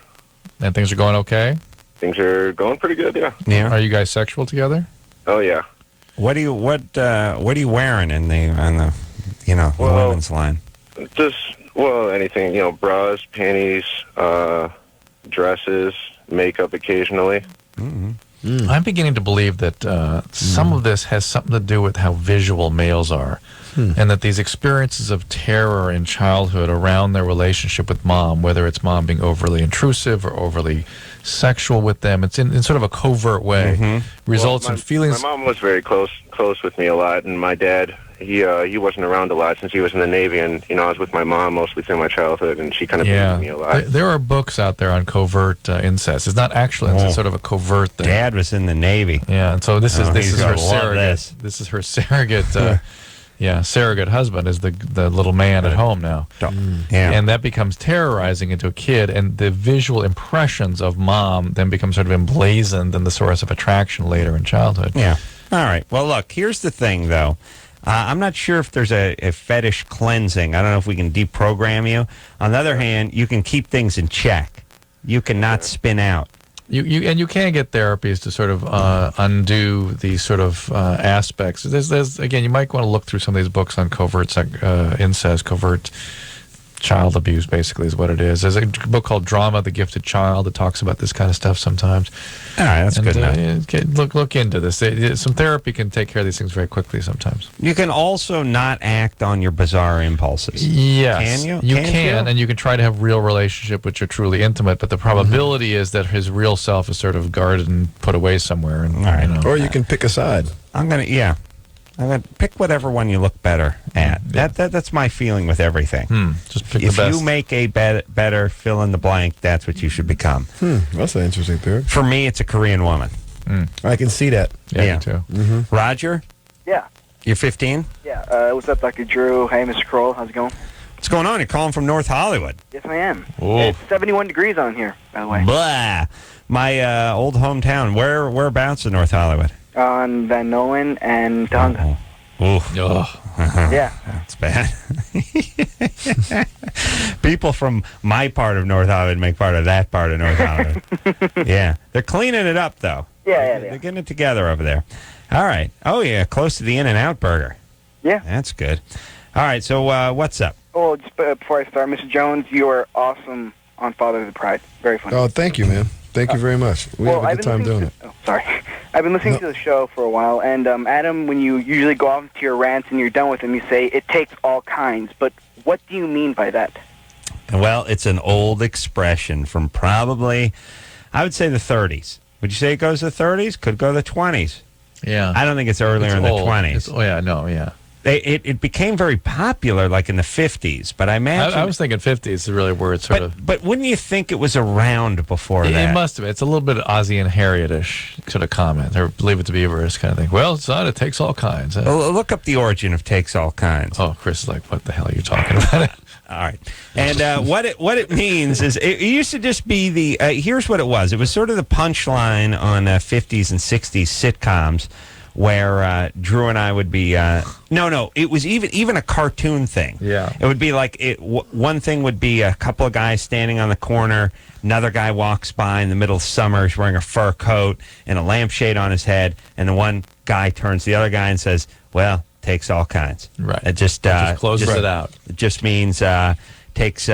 And things are going okay? Things are going pretty good, yeah. Yeah. Are you guys sexual together? Oh, yeah. What are you wearing in the women's line? Just anything, bras, panties, dresses, makeup occasionally. Mm-hmm. I'm beginning to believe that some of this has something to do with how visual males are, and that these experiences of terror in childhood around their relationship with mom, whether it's mom being overly intrusive or overly sexual with them, it's in sort of a covert way, results in feelings. My mom was very close with me a lot, and my dad, he wasn't around a lot since he was in the Navy, and I was with my mom mostly through my childhood, and she kind of babied me a lot. There are books out there on covert incest. It's not actual incest, it's sort of a covert thing. Dad was in the Navy. Yeah, and so this is her surrogate. This is her surrogate. Surrogate husband is the little man at home now. Yeah. And that becomes terrorizing into a kid, and the visual impressions of mom then become sort of emblazoned and the source of attraction later in childhood. Yeah. All right. Well, look, here's the thing, though. I'm not sure if there's a fetish cleansing. I don't know if we can deprogram you. On the other hand, you can keep things in check. You cannot spin out. You can get therapies to sort of undo these sort of aspects. There's again, you might want to look through some of these books on covert incest, covert child abuse, basically is what it is. There's a book called Drama, The Gifted Child that talks about this kind of stuff sometimes. All right, that's good enough. Look into this. Some therapy can take care of these things very quickly sometimes. You can also not act on your bizarre impulses. Yes. Can you? You can, and you can try to have real relationship which are truly intimate, but the probability is that his real self is sort of guarded and put away somewhere. And, Or you can pick a side. I'm going to pick whatever one you look better at. That's my feeling with everything. Just pick if the best. you make a better fill in the blank, that's what you should become. That's an interesting theory. For me, it's a Korean woman. I can see that. Yeah, me too. Roger? Yeah. You're 15? Yeah. What's up, Dr. Drew? Hey, Mr. Kroll. How's it going? What's going on? You're calling from North Hollywood. Yes, I am. Ooh. It's 71 degrees on here, by the way. Blah. My old hometown. Whereabouts in North Hollywood? On Van Nolen and Tonga. Yeah. That's bad. People from my part of North Hollywood make part of that part of North Hollywood. Yeah. They're cleaning it up, though. Yeah. They're getting it together over there. All right. Oh, yeah. Close to the In-N-Out burger. Yeah. That's good. All right. So what's up? Oh, just before I start, Mr. Jones, you are awesome on Father of the Pride. Very funny. Oh, thank you, man. Thank you very much. We have a good time doing it. Oh, sorry. I've been listening to the show for a while, and Adam, when you usually go off into your rants and you're done with them, you say, it takes all kinds. But what do you mean by that? Well, it's an old expression from probably, I would say, the 30s. Would you say it goes to the 30s? Could go to the 20s. Yeah. I don't think it's earlier in the 20s. It became very popular, like in the 50s. But I imagine I was thinking 50s is really where it's sort of. But wouldn't you think it was around before that? It must have been. It's a little bit Ozzie and Harriet-ish sort of comment, or Believe It to Beaver-ish kind of thing. Well, son, it takes all kinds. Well, look up the origin of Takes All Kinds. Oh, Chris is like, what the hell are you talking about? All right. And what it means is it used to just be the here's what it was. It was sort of the punchline on 50s and 60s sitcoms where Drew and I would be no, it was even a cartoon thing. Yeah. It would be like one thing would be a couple of guys standing on the corner, another guy walks by in the middle of summer, he's wearing a fur coat and a lampshade on his head, and the one guy turns to the other guy and says, "Well, takes all kinds." Right. It just closes it out. It just means takes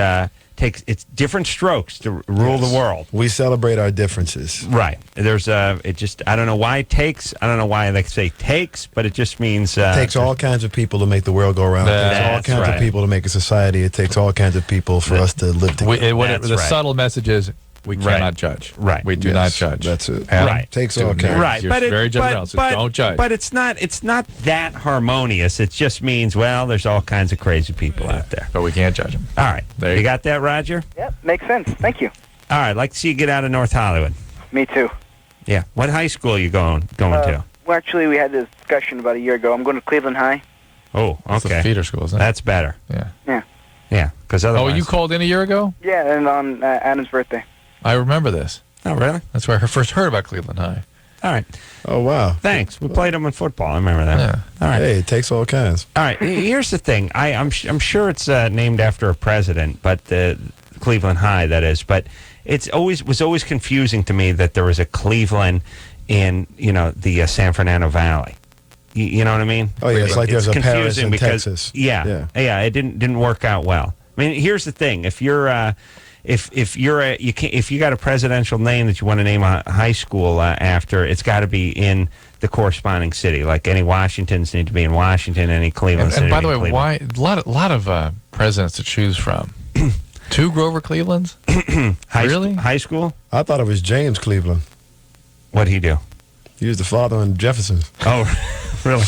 it's different strokes to rule the world. We celebrate our differences. Right. There's it just I don't know why takes. I don't know why they say takes, but it just means it takes all kinds of people to make the world go round. It takes all kinds of people to make a society. It takes all kinds of people for us to live together. The subtle message is we cannot judge. Right. We do not judge. That's it. Adam, right. Takes all kinds. Right. You're But very general. So don't judge. But it's not that harmonious. It just means, well, there's all kinds of crazy people out there. But we can't judge them. All right. There you got that, Roger? Yep, makes sense. Thank you. All right. I'd like to see you get out of North Hollywood. Me too. Yeah. What high school are you going to? Well, actually, we had this discussion about a year ago. I'm going to Cleveland High. Oh, That's okay. a feeder school, isn't it? That's better. Yeah. Yeah. Yeah, because otherwise... Oh, you called in a year ago? Yeah, and on Adam's birthday. I remember this. Oh, really? That's where I first heard about Cleveland High. All right. Oh, wow. Thanks. We played them in football. I remember that. Yeah. All right. Hey, it takes all kinds. All right. Here's the thing. I'm sure it's named after a president, but Cleveland High, that is. But was always confusing to me that there was a Cleveland in the San Fernando Valley. You know what I mean? Oh yeah, it's like there's a Paris in because, Texas. Yeah. It didn't work out well. I mean, here's the thing: if you got a presidential name that you want to name a high school after, it's got to be in the corresponding city. Like any Washingtons need to be in Washington, any Cleveland. And by the way, why a lot of presidents to choose from? 2 Grover Clevelands? Really? High school? I thought it was James Cleveland. What'd he do? He was the father on Jefferson's. Oh, really?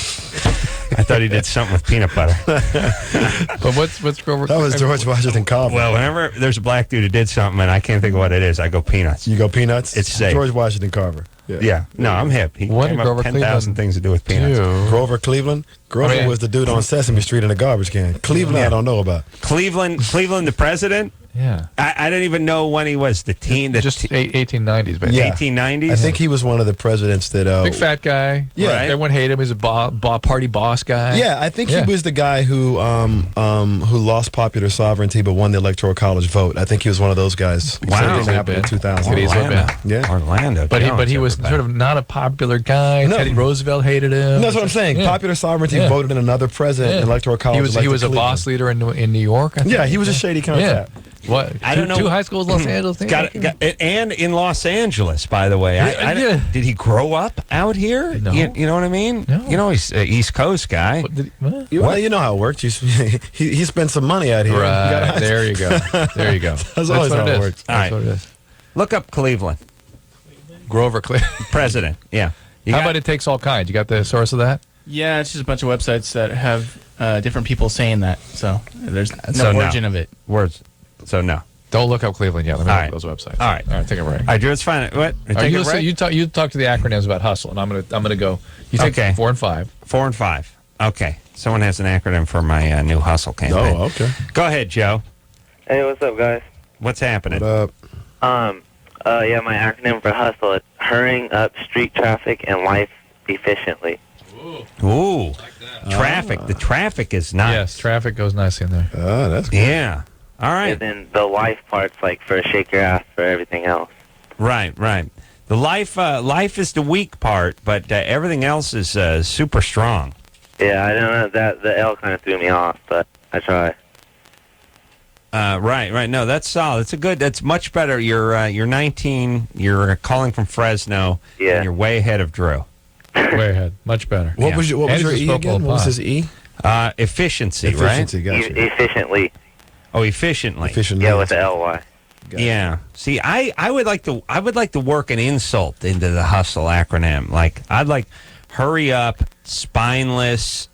I thought he did something with peanut butter. But what's Grover? That was George Washington Carver. Well, whenever there's a black dude who did something and I can't think of what it is, I go peanuts. You go peanuts? It's safe. George Washington Carver. Yeah. No, I'm hip. He What came did up Grover with 10,000 things to do with peanuts. Grover Cleveland? Grover was the dude on Sesame Street in a garbage can. Cleveland, I don't know about. Cleveland, the president? Yeah. I don't even know when he was. The teen. Just 1890s, baby. Yeah. 1890s? I think he was one of the presidents that... Big fat guy. Yeah. Right? Everyone hated him. He's a party boss guy. Yeah, I think he was the guy who lost popular sovereignty but won the Electoral College vote. I think he was one of those guys. Wow. Something happened in 2000. Orlando. Yeah. Orlando. But he was sort of not a popular guy. No. Teddy Roosevelt hated him. That's what I'm saying. Yeah. Popular sovereignty voted in another president in Electoral College. He was a boss leader in New York, I think. Yeah, he was a shady kind of chap. What? I don't know. 2 high schools in Los Angeles. And in Los Angeles, by the way. Did he grow up out here? No. You know what I mean? No. He's an East Coast guy. Well, you know how it works. He spent some money out here. Right. There you go. There you go. That's always how it works. All right. That's what it is. Look up Cleveland. Grover Cleveland. President. Yeah. How about it takes all kinds? You got the source of that? Yeah, it's just a bunch of websites that have different people saying that. So there's no origin of it. Words. So no. Don't look up Cleveland yet. Let me All look right. at those websites. All right. All right, take a break. All right, Drew, it's fine. What? You talk to the acronyms about hustle, and I'm gonna go. You take 4 and 5. 4 and 5. Okay. Someone has an acronym for my new hustle campaign. Oh, okay. Go ahead, Joe. Hey, what's up, guys? What's happening? What up? Yeah, my acronym for hustle is hurrying up street traffic and life efficiently. Ooh. Traffic. The traffic is nice. Yes, traffic goes nice in there. Oh, that's good. Yeah. All right. And then the life part's like for shake your ass for everything else. Right. The life is the weak part, but everything else is super strong. Yeah, I don't know, that the L kind of threw me off, but I try. Right. No, that's solid. That's much better. You're 19. You're calling from Fresno. Yeah. And you're way ahead of Drew. Way ahead. Much better. What was your E again? What was his E? Efficiency, Efficiency, gotcha. Efficiently. Oh, efficiently. Yeah, with the LY. Yeah. See, I would like to work an insult into the hustle acronym. Like I'd like hurry up, spineless,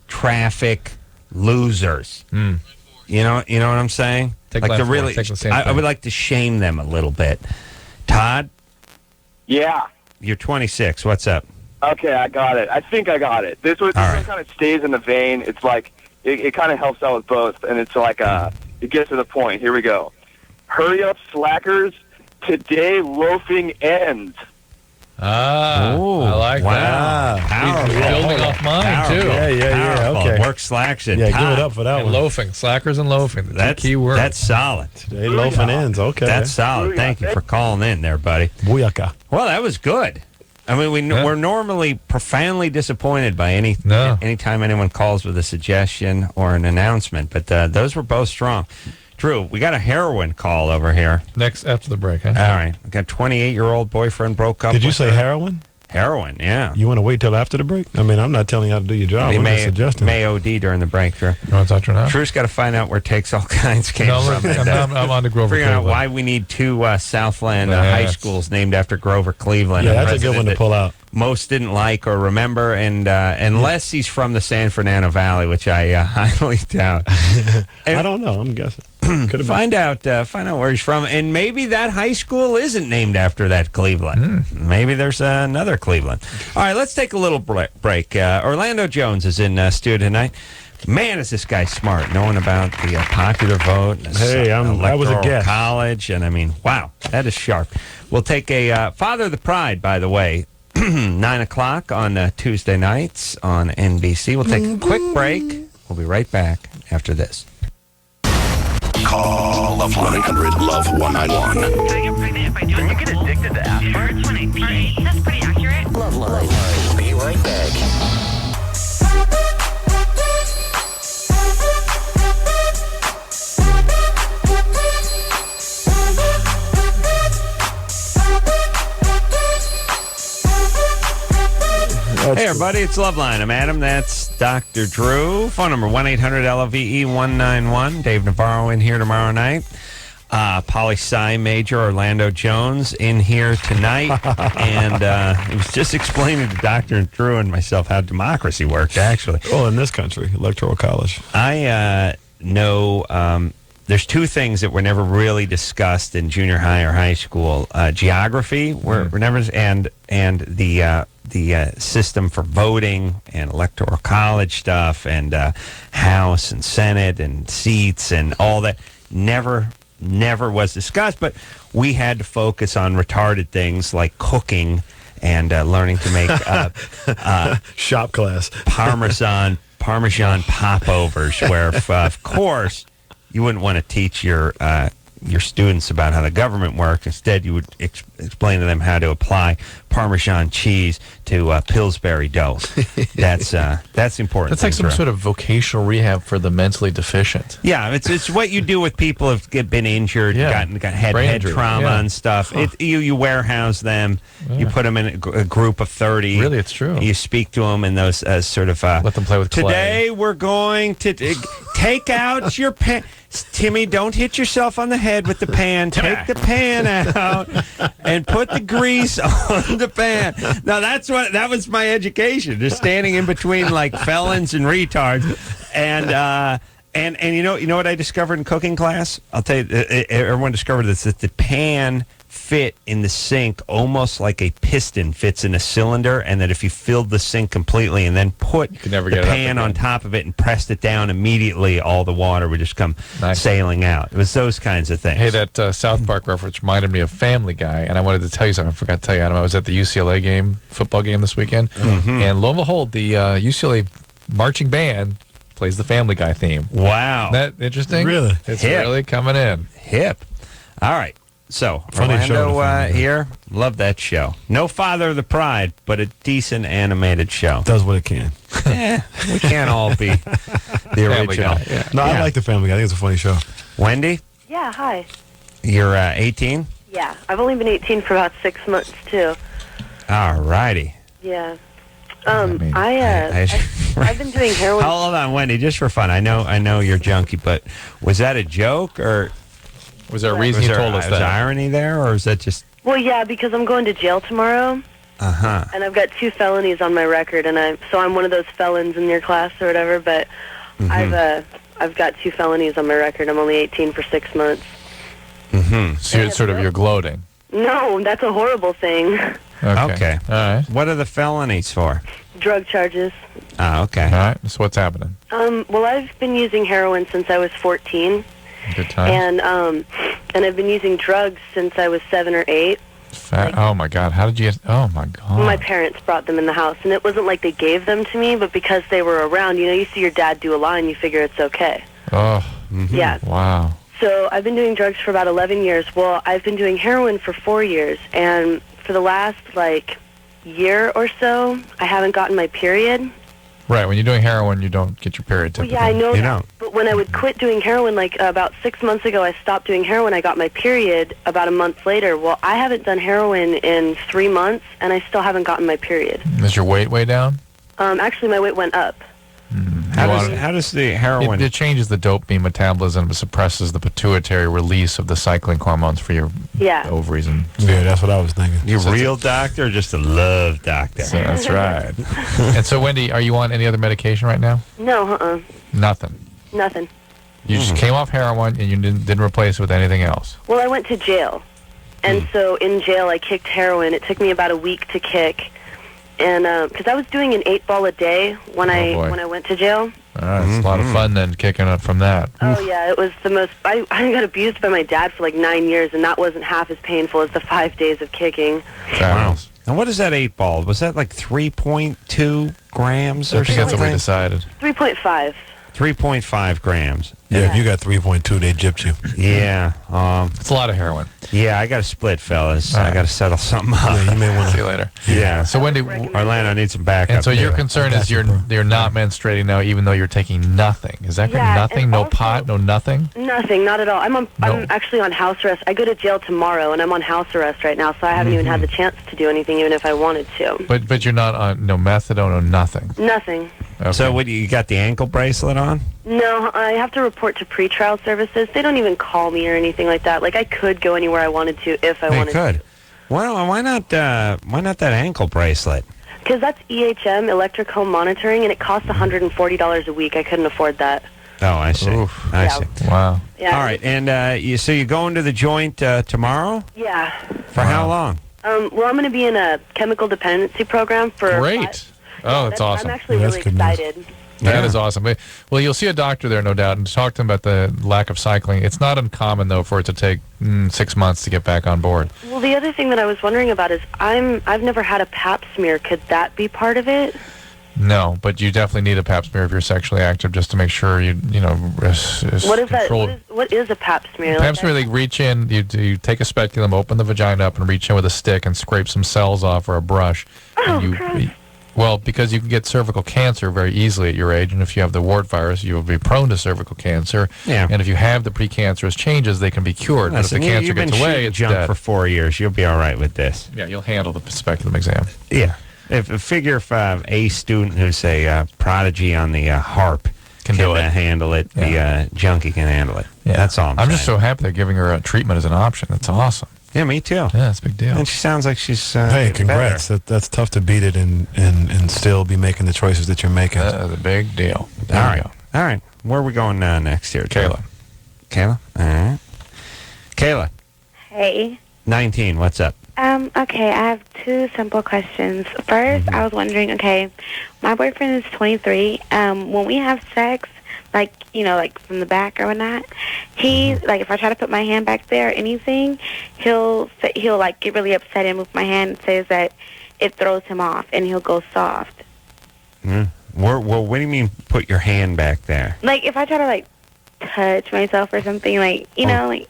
traffic losers. You know what I'm saying? Take like left to forward, really, take the same I thing. would like to shame them a little bit. Todd, Yeah. you're 26. What's up? Okay, I got it. I think I got it. This one kind of stays in the vein. It's like it kind of helps out with both, and it's like it gets to the point. Here we go. Hurry up, slackers! Today loafing ends. I like that. Powerful. He's building off mine, too. Yeah. Powerful. Okay. Work slacks and Yeah, Todd. give it up for that And one. loafing. Slackers and loafing. That's key word. That's solid. Today loafing ends. Okay. That's solid. Thank you for calling in there, buddy. Booyaka. Well, that was good. I mean, we're normally profoundly disappointed by anytime anyone calls with a suggestion or an announcement, but those were both strong. Drew, we got a heroin call over here. Next, after the break, huh? All right. We got 28-year-old boyfriend broke up Did you with say her. heroin? Heroin, yeah. You want to wait till after the break? I mean, I'm not telling you how to do your job. You I'm just suggesting. may OD during the break, Drew. You want to talk to her now? Drew's got to find out where Takes All Kinds came from. I'm on to Grover Figuring out Cleveland. why we need two Southland high schools named after Grover Cleveland. Yeah, a that's a good one to president pull out. that Most didn't like or remember, and unless he's from the San Fernando Valley, which I highly doubt. I don't know. I'm guessing. Could have Find out where he's from, and maybe that high school isn't named after that Cleveland. Maybe there's another Cleveland. All right, let's take a little break. Orlando Jones is in studio tonight. Man, is this guy smart, knowing about the popular vote. Hey, I was a electoral guest. college, and I mean, wow, that is sharp. We'll take a Father of the Pride, by the way, 9 o'clock on Tuesday nights on NBC. We'll take a quick break. We'll be right back after this. Call LoveLine 1-800-LOVE-191. Can I get pregnant if I do Can you get addicted to aspirin? That's pretty accurate. LoveLine. We'll be right back. Hey, everybody, it's Loveline. I'm Adam. That's Dr. Drew. Phone number 1-800-LOVE-191. Dave Navarro in here tomorrow night. Poli-sci major Orlando Jones in here tonight. And he was just explaining to Dr. Drew and myself how democracy worked, actually. Oh, in this country, electoral college. I know there's two things that were never really discussed in junior high or high school. Geography, were never, and the system for voting and electoral college stuff and House and Senate and seats and all that never was discussed. But we had to focus on retarded things like cooking and learning to make shop class Parmesan popovers, where of course you wouldn't want to teach your students about how the government works. Instead, you would explain to them how to apply Parmesan cheese to Pillsbury dough. That's important. That's like some sort of vocational rehab for the mentally deficient. Yeah, it's what you do with people who've been injured, got head injury. trauma and stuff. Huh. You warehouse them, you put them in a group of 30. Really, it's true. You speak to them in those sort of... Let them play with clay. Today we're going to take out your pan. Timmy, don't hit yourself on the head with the pan. Take the pan out and put the grease on the pan. Now that was my education, just standing in between like felons and retards. And you know what I discovered in cooking class? I'll tell you, everyone discovered this, that the pan fit in the sink almost like a piston fits in a cylinder, and that if you filled the sink completely and then put the pan on top of it and pressed it down, immediately all the water would just come sailing out. It was those kinds of things. Hey, that South Park reference reminded me of Family Guy, and I wanted to tell you something. I forgot to tell you, Adam. I was at the UCLA football game this weekend, and lo and behold, the UCLA marching band plays the Family Guy theme. Wow. Isn't that interesting? Really? It's Hip. really coming in. Hip. All right. So, Funny Orlando show, here, love that show. No Father of the Pride, but a decent animated show. Does what it can. We can't all be the original. No, I like the Family Guy. I think it's a funny show. Wendy, Yeah, hi. you're 18? Yeah, I've only been 18 for about 6 months, too. All righty. Yeah. I've been doing heroin. Hold on, Wendy, just for fun. I know you're junkie, but was that a joke, or was there a reason you told us was that? there irony there, or is that just... Well, yeah, because I'm going to jail tomorrow, And I've got 2 felonies on my record, and I'm one of those felons in your class or whatever. But I've got 2 felonies on my record. I'm only 18 for 6 months. So you're gloating. No, that's a horrible thing. Okay. All right. What are the felonies for? Drug charges. Oh, okay. All right. So what's happening? Well, I've been using heroin since I was 14. Good time. And I've been using drugs since I was 7 or 8. Oh my God! How did you? Oh my God! My parents brought them in the house, and it wasn't like they gave them to me, but because they were around, you see your dad do a line, you figure it's okay. Oh. Yeah. Wow. So I've been doing drugs for about 11 years. Well, I've been doing heroin for 4 years, and for the last year or so, I haven't gotten my period. Right. When you're doing heroin, you don't get your period typically. Well, yeah, I know that. But when I would quit doing heroin, about 6 months ago, I stopped doing heroin. I got my period about a month later. Well, I haven't done heroin in 3 months, and I still haven't gotten my period. Is your weight way down? Actually, my weight went up. How does the heroin... It changes the dopamine metabolism. It suppresses the pituitary release of the cycling hormones for your ovaries. Yeah, that's what I was thinking. You a real doctor or just a love doctor? So that's right. And so, Wendy, are you on any other medication right now? No, Nothing. Nothing. You just came off heroin and you didn't replace it with anything else? Well, I went to jail. And so in jail, I kicked heroin. It took me about a week to kick. And because I was doing an 8-ball a day when I went to jail. It's a lot of fun then, kicking up from that. Oh, yeah, it was the most... I got abused by my dad for 9 years, and that wasn't half as painful as the 5 days of kicking. Wow. And what is that 8-ball? Was that 3.2 grams or something? I think that's what we decided. 3.5. 3.5 grams. Yeah, if you got 3.2, they gypped you. Yeah. It's a lot of heroin. Yeah, I got to split, fellas. I got to settle something up. Yeah, you may want to... See you later. Yeah. So, Wendy... Orlando needs some backup. And so your concern is you're not menstruating now, even though you're taking nothing. Is that nothing? No pot? No nothing? Nothing, not at all. I'm actually on house arrest. I go to jail tomorrow, and I'm on house arrest right now, so I haven't even had the chance to do anything, even if I wanted to. But you're not on no methadone or nothing? Nothing. Okay. So what, you got the ankle bracelet on? No, I have to report to pretrial services. They don't even call me or anything like that. I could go anywhere I wanted to if I wanted to. Why not that ankle bracelet? Because that's EHM, electric home monitoring, and it costs $140 a week. I couldn't afford that. Oh, I see. I see. Wow. Yeah. All right, and so you're going to the joint tomorrow? Yeah. For how long? Well, I'm going to be in a chemical dependency program for... Great. That's awesome. I'm actually really excited. That is awesome. Well, you'll see a doctor there, no doubt, and talk to him about the lack of cycling. It's not uncommon, though, for it to take 6 months to get back on board. Well, the other thing that I was wondering about is I've never had a pap smear. Could that be part of it? No, but you definitely need a pap smear if you're sexually active, just to make sure you What is that? What is a pap smear? Pap smear, they reach in, you take a speculum, open the vagina up, and reach in with a stick and scrape some cells off or a brush. Oh, Well, because you can get cervical cancer very easily at your age, and if you have the wart virus, you will be prone to cervical cancer. Yeah. And if you have the precancerous changes, they can be cured. But if the cancer gets away, it's junk dead. for 4 years. You'll be all right with this. Yeah, you'll handle the speculum exam. Yeah. If a student who's a prodigy on the harp can handle it, the junkie can handle it. Yeah. That's all I'm just so happy they're giving her a treatment as an option. That's awesome. Yeah, me too. Yeah, that's a big deal. And she sounds like she's hey, congrats. That's tough to beat it and still be making the choices that you're making. That's a big deal. All right. Where are we going next here? Kayla. All right. Kayla. Hey. 19. What's up? Okay, I have 2 simple questions. First, I was wondering, okay, my boyfriend is 23. When we have sex, from the back or whatnot, he, if I try to put my hand back there or anything, he'll get really upset and move my hand and says that it throws him off and he'll go soft. Well, what do you mean put your hand back there? If I try to, touch myself or something, anything.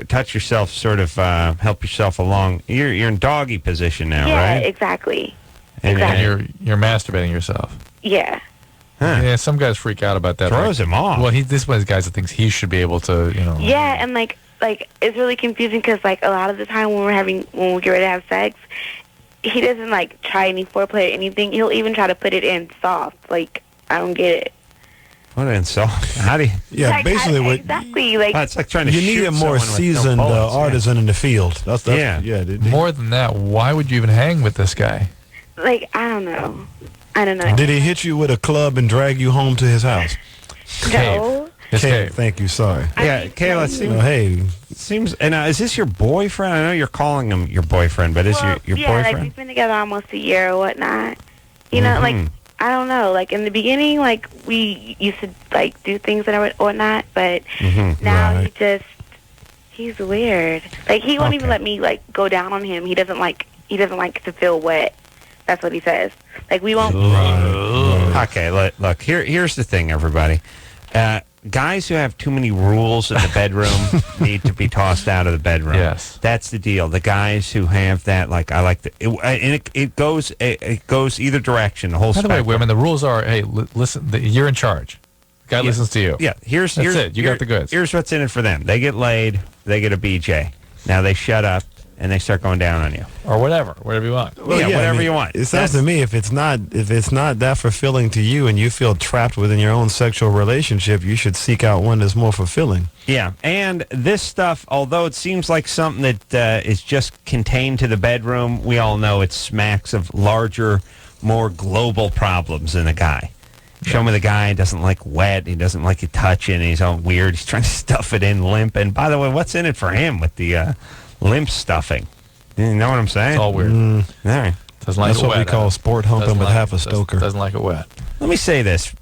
Touch yourself, sort of help yourself along. You're in doggy position now, right? Yeah, exactly. And you're masturbating yourself. Yeah. Huh. Yeah, some guys freak out about that. Throws him off. Well, this one of the guys that thinks he should be able to, Yeah, and it's really confusing because a lot of the time when we get ready to have sex, he doesn't try any foreplay or anything. He'll even try to put it in soft. I don't get it. What an insult. How do you... Yeah, basically what... Exactly. Like, it's like trying to You shoot need a more someone with no seasoned bullets, artisan in the field. That's Yeah. More than that, why would you even hang with this guy? like I don't know. Did he hit you with a club and drag you home to his house? No. Cave. Thank you. Sorry. Yeah, Kayla, seems. And is this your boyfriend? I know you're calling him your boyfriend, but is your yeah, boyfriend? like we've been together almost a year or whatnot. You know, like I don't know. Like in the beginning, like we used to like do things and whatnot, but now he's weird. Like he won't even let me like go down on him. He doesn't like to feel wet. That's what he says. Like we won't. Okay, look. Here's the thing, everybody. Guys who have too many rules in the bedroom need to be tossed out of the bedroom. Yes, that's the deal. The guys who have that, like, I like it goes either direction. The whole. By the way, women, the rules are: hey, listen, you're in charge. The guy listens to you. Yeah, here's it. You got the goods. Here's what's in it for them. They get laid. They get a BJ. Now they shut up and they start going down on you, or whatever you want. Well, whatever you want. It sounds to me if it's not that fulfilling to you and you feel trapped within your own sexual relationship, you should seek out one that's more fulfilling. Yeah, and this stuff, although it seems like something that is just contained to the bedroom, we all know it smacks of larger, more global problems in a guy. Show me the guy doesn't like wet. He doesn't like you touching. He's all weird. He's trying to stuff it in limp. And by the way, what's in it for him with the limp stuffing? You know what I'm saying? It's all weird. All right. Doesn't like That's it what wet. we call sport humping with half a stoker. Doesn't like it wet. Let me say this.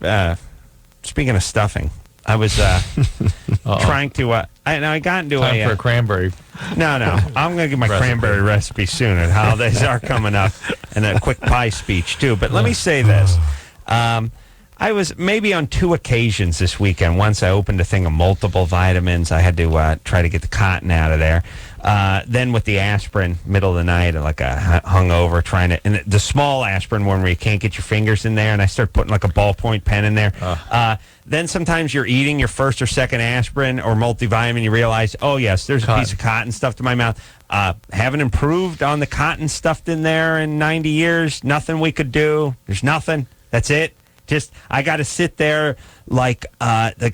Speaking of stuffing, I was trying to. I got into Time for a cranberry. No. I'm going to get my cranberry recipe soon. And holidays are coming up, and a quick pie speech too. But let me say this. I was maybe on 2 occasions this weekend. Once I opened a thing of multiple vitamins. I had to try to get the cotton out of there. Then with the aspirin, middle of the night, like a hungover, trying to, and the small aspirin one where you can't get your fingers in there, and I start putting like a ballpoint pen in there. Then sometimes you're eating your first or second aspirin or multivitamin, you realize, oh yes, there's a piece of cotton stuffed in my mouth. Haven't improved on the cotton stuffed in there in 90 years. Nothing we could do. There's nothing. That's it. Just I got to sit there like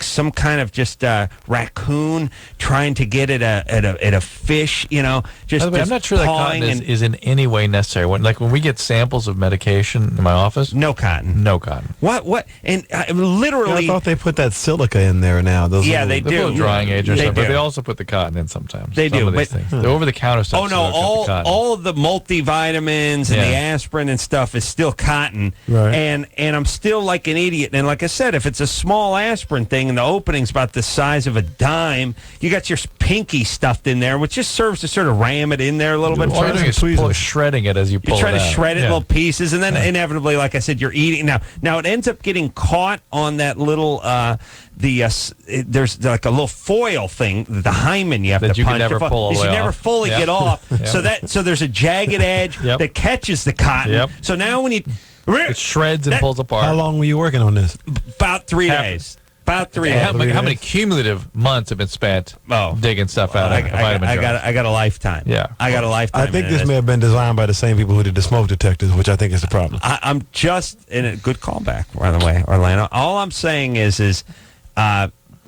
some kind of just raccoon trying to get at a fish, you know. Just, by the way, I'm not sure that cotton is in any way necessary. When we get samples of medication in my office, no cotton. What? And literally, I thought they put that silica in there now. They do. Put a drying agent or something, but they also put the cotton in sometimes. They do. But the over-the-counter stuff. Oh no, all of the multivitamins and the aspirin and stuff is still cotton, right? And I'm still like an idiot. And like I said, if it's a small aspirin thing and the opening's about the size of a dime, you got your pinky stuffed in there, which just serves to sort of ram it in there a little bit. All you're doing is shredding it as you pull it out. You're trying to shred it in little pieces, and then inevitably, like I said, you're eating. Now it ends up getting caught on that little there's like a little foil thing, the hymen you have that to you punch. Can never pull away you never fully get off. So there's a jagged edge that catches the cotton. So now when you it shreds and pulls apart. How long were you working on this? About 3 days. About 3 days. How many cumulative months have been spent digging stuff out of vitamin jars? I got a lifetime. Yeah. I got a lifetime. I think this may have been designed by the same people who did the smoke detectors, which I think is the problem. I'm just in a good callback, by the way, Orlando. All I'm saying is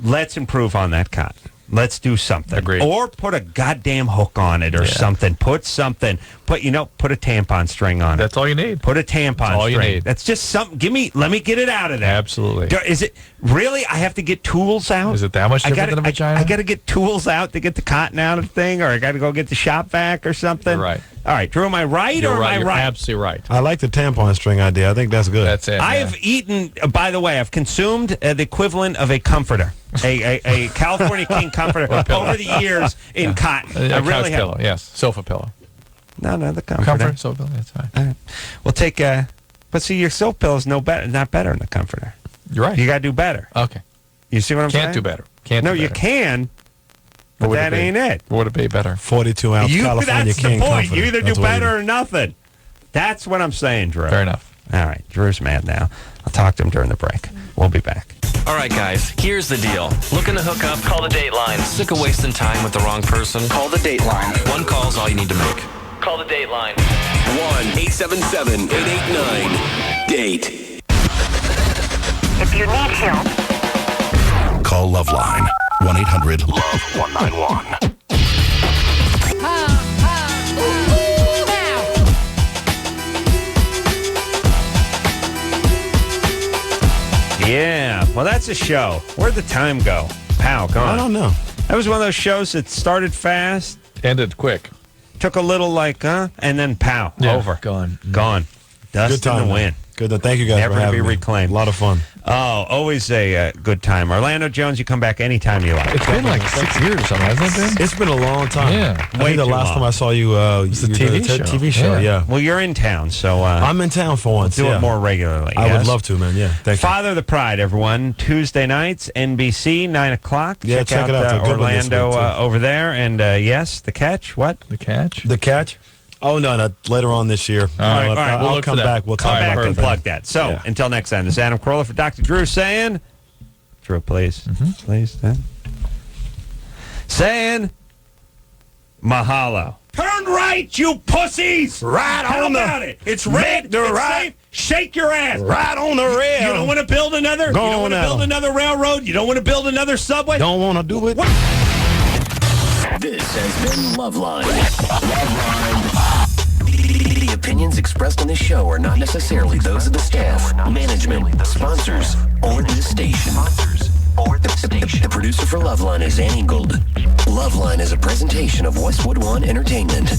let's improve on that cotton. Let's do something. Agreed. Or put a goddamn hook on it or something. Put something. Put a tampon string on it. That's all you need. Put a tampon That's all string. you need. That's just something. Let me get it out of there. Absolutely. Is it really? I have to get tools out? Is it that much different than a vagina? I got to get tools out to get the cotton out of the thing, or I got to go get the shop vac or something? You're right. All right, Drew, am I right or am I You're right? absolutely right. I like the tampon string idea. I think that's good. That's it. I have eaten, by the way, I've consumed the equivalent of a comforter, a California King comforter over the years in cotton. I really have. Pillow, yes. Sofa pillow. No, the comforter. Comforter, sofa pillow, that's fine. All right. We'll take, but see, your sofa pillow is not better than the comforter. You're right. You got to do better. Okay. You see what I'm saying? Can't do better. Can't no, do better. you can. But that ain't it. What would it be better? 42-ounce California that's King the point. comforter. You either do better or nothing. That's what I'm saying, Drew. Fair enough. All right. Drew's mad now. I'll talk to him during the break. We'll be back. All right, guys, here's the deal. Looking to hook up? Call the Dateline. Sick of wasting time with the wrong person? Call the Dateline. One call's all you need to make. Call the Dateline. 1-877-889-DATE. If you need help, Call LoveLine. 1-800-LOVE-191. Yeah, well, that's a show. Where'd the time go? Pow, gone. I don't know. That was one of those shows that started fast, ended quick, took a little and then pow, over, gone. Dust Good time, in the man. wind. Good. Thank you guys Never for to having be me. reclaimed. A lot of fun. Oh, always a good time. Orlando Jones, you come back anytime you like. It's been like 6 years or something, hasn't it been? It's been a long time. Yeah. I think the last time I saw you, It's a TV show. Yeah. Well, you're in town, so I'm in town for once. do it more regularly. I yes? would love to, man. Yeah. Thank you. Father of the Pride, everyone. Tuesday nights, NBC, 9 o'clock. Yeah, check it out. It's a good one this Orlando week, too. over there. And yes, The Catch. What? The Catch? The Catch? Oh, no, later on this year. All right. I'll come back. We'll talk about and that. plug that. So, until next time, this is Adam Carolla for Dr. Drew saying, Drew, please. Please. Saying, mahalo. Turn right, you pussies! Right How on the... about it? It's red, the it's right. safe. Shake your ass. Right on the rail. You don't want to build another? Go you don't on want to now. build another railroad? You don't want to build another subway? Don't want to do it. This has been LoveLine. The opinions expressed on this show are not necessarily those of the staff, management, sponsors, or this station. The producer for LoveLine is Annie Gold. LoveLine is a presentation of Westwood One Entertainment.